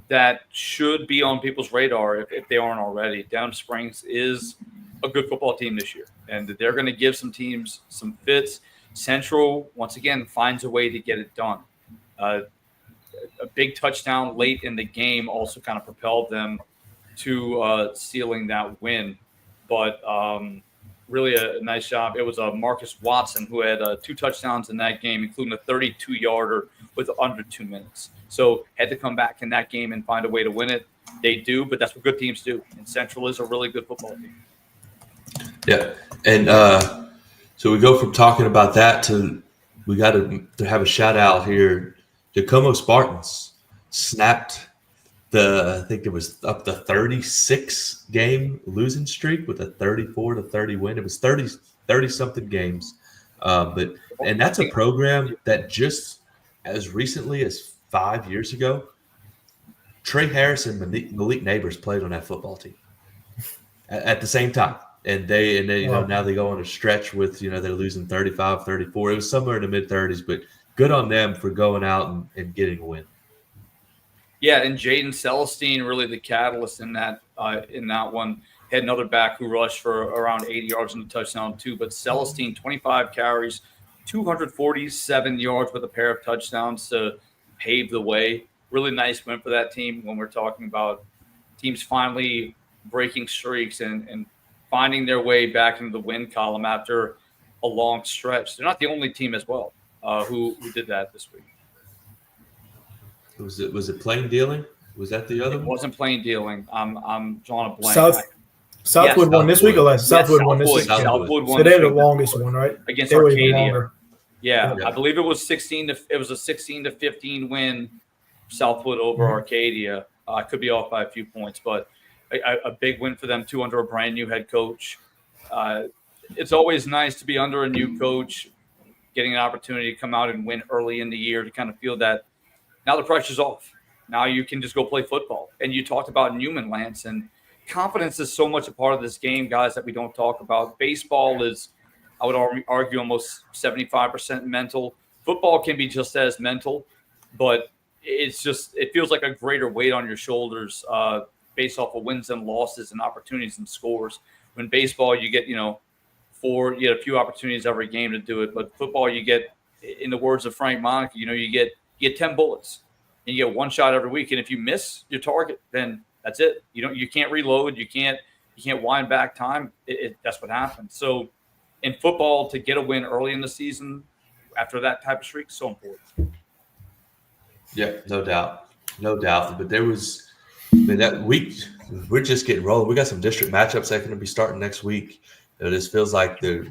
that should be on people's radar if they aren't already. Denham Springs is a good football team this year, and they're going to give some teams some fits. Central, once again, finds a way to get it done. A big touchdown late in the game also kind of propelled them to sealing that win. But really a nice job. It was Marcus Watson who had 2 touchdowns in that game, including a 32-yarder with under 2 minutes. So had to come back in that game and find a way to win it. They do, but that's what good teams do. And Central is a really good football team. Yeah. And so we go from talking about that to we got to have a shout out here. Tacoma Spartans snapped I think it was up the 36 game losing streak with a 34-30 win. It was 30 something games. And that's a program that just as recently as 5 years ago, Trey Harris and Malik Neighbors played on that football team at the same time. And they now they go on a stretch with, they're losing 35, 34. It was somewhere in the mid 30s, but good on them for going out and getting a win. Yeah, and Jaden Celestine, really the catalyst in that one. Had another back who rushed for around 80 yards in the touchdown too. But Celestine, 25 carries, 247 yards with a pair of touchdowns to pave the way. Really nice win for that team when we're talking about teams finally breaking streaks and finding their way back into the win column after a long stretch. They're not the only team as well who did that this week. Was it plain dealing? Was that the other one? It wasn't plain dealing. I'm drawing a blank. Southwood won this week or last? Southwood won this week. Southwood won. So they're the longest one, right? Against Arcadia. Yeah, I believe it was a 16-15 win, Southwood over Arcadia. I could be off by a few points, but a big win for them too under a brand new head coach. It's always nice to be under a new coach. getting an opportunity to come out and win early in the year to kind of feel that now the pressure's off. Now you can just go play football. And you talked about Newman, Lance, and confidence is so much a part of this game, guys, that we don't talk about. Baseball is, I would argue, almost 75% mental. Football can be just as mental, but it feels like a greater weight on your shoulders based off of wins and losses and opportunities and scores. When baseball, you get, you get a few opportunities every game to do it. But football, you get, in the words of Frank Monaco, you get 10 bullets and you get one shot every week. And if you miss your target, then that's it. You can't reload. You can't wind back time. That's what happens. So in football, to get a win early in the season after that type of streak, so important. Yeah, no doubt. But that week, we're just getting rolling. We got some district matchups that are going to be starting next week. This feels like we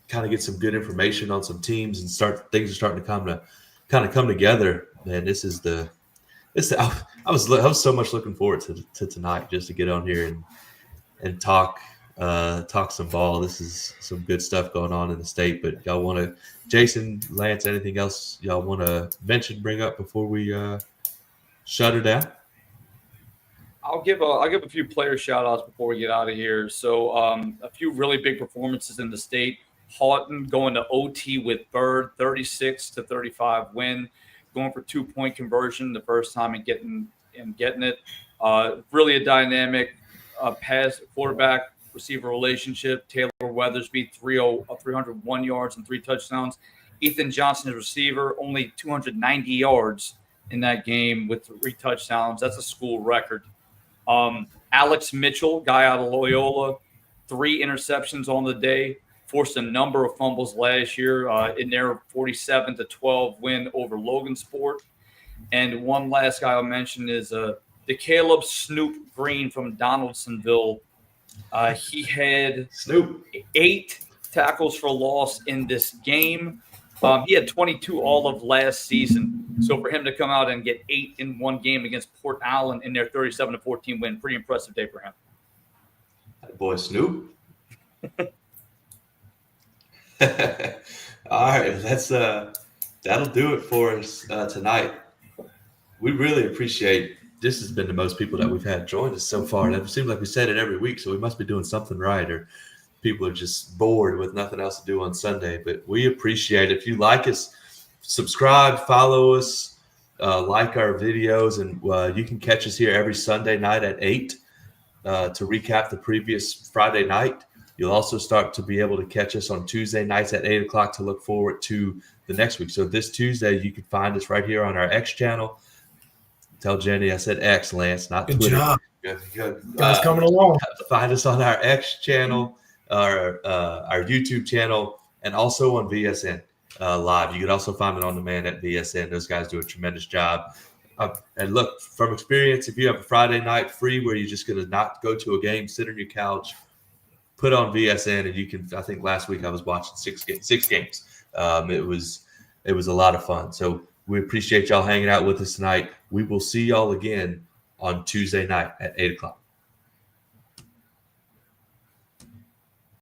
kind of get some good information on some teams and things are starting to come together. Man, I was so much looking forward to tonight just to get on here and talk some ball. This is some good stuff going on in the state. But y'all want to, Jason, Lance, anything else y'all want to bring up before we shut her down? I'll give a few player shout outs before we get out of here. So a few really big performances in the state. Houghton going to OT with Bird, 36-35 win, going for 2-point conversion the first time and getting it. Really a dynamic pass quarterback receiver relationship. Taylor Weathersby 301 yards and 3 touchdowns. Ethan Johnson, his receiver, only 290 yards in that game with 3 touchdowns. That's a school record. Alex Mitchell, guy out of Loyola, 3 interceptions on the day, forced a number of fumbles last year in their 47-12 win over Logansport. And one last guy I'll mention is the Caleb Snoop Green from Donaldsonville. He had 8 tackles for loss in this game. He had 22 all of last season. So for him to come out and get 8 in one game against Port Allen in their 37-14 win, pretty impressive day for him. Boy, Snoop. All right, that'll do it for us tonight. We really appreciate. This has been the most people that we've had join us so far. It seems like we said it every week, so we must be doing something right, or people are just bored with nothing else to do on Sunday. But we appreciate it. If you like us, subscribe, follow us, like our videos, and you can catch us here every Sunday night at 8 to recap the previous Friday night. You'll also start to be able to catch us on Tuesday nights at 8 o'clock to look forward to the next week. So this Tuesday, you can find us right here on our X channel. Tell Jenny I said X, Lance, not Good Twitter. job. Good. Guys coming along. Find us on our X channel, our YouTube channel, and also on VSN Live. You can also find it on demand at VSN. Those guys do a tremendous job. And look, from experience, if you have a Friday night free where you're just going to not go to a game, sit on your couch, put on VSN, and you can. I think last week I was watching 6 games. It was a lot of fun. So we appreciate y'all hanging out with us tonight. We will see y'all again on Tuesday night at 8 o'clock.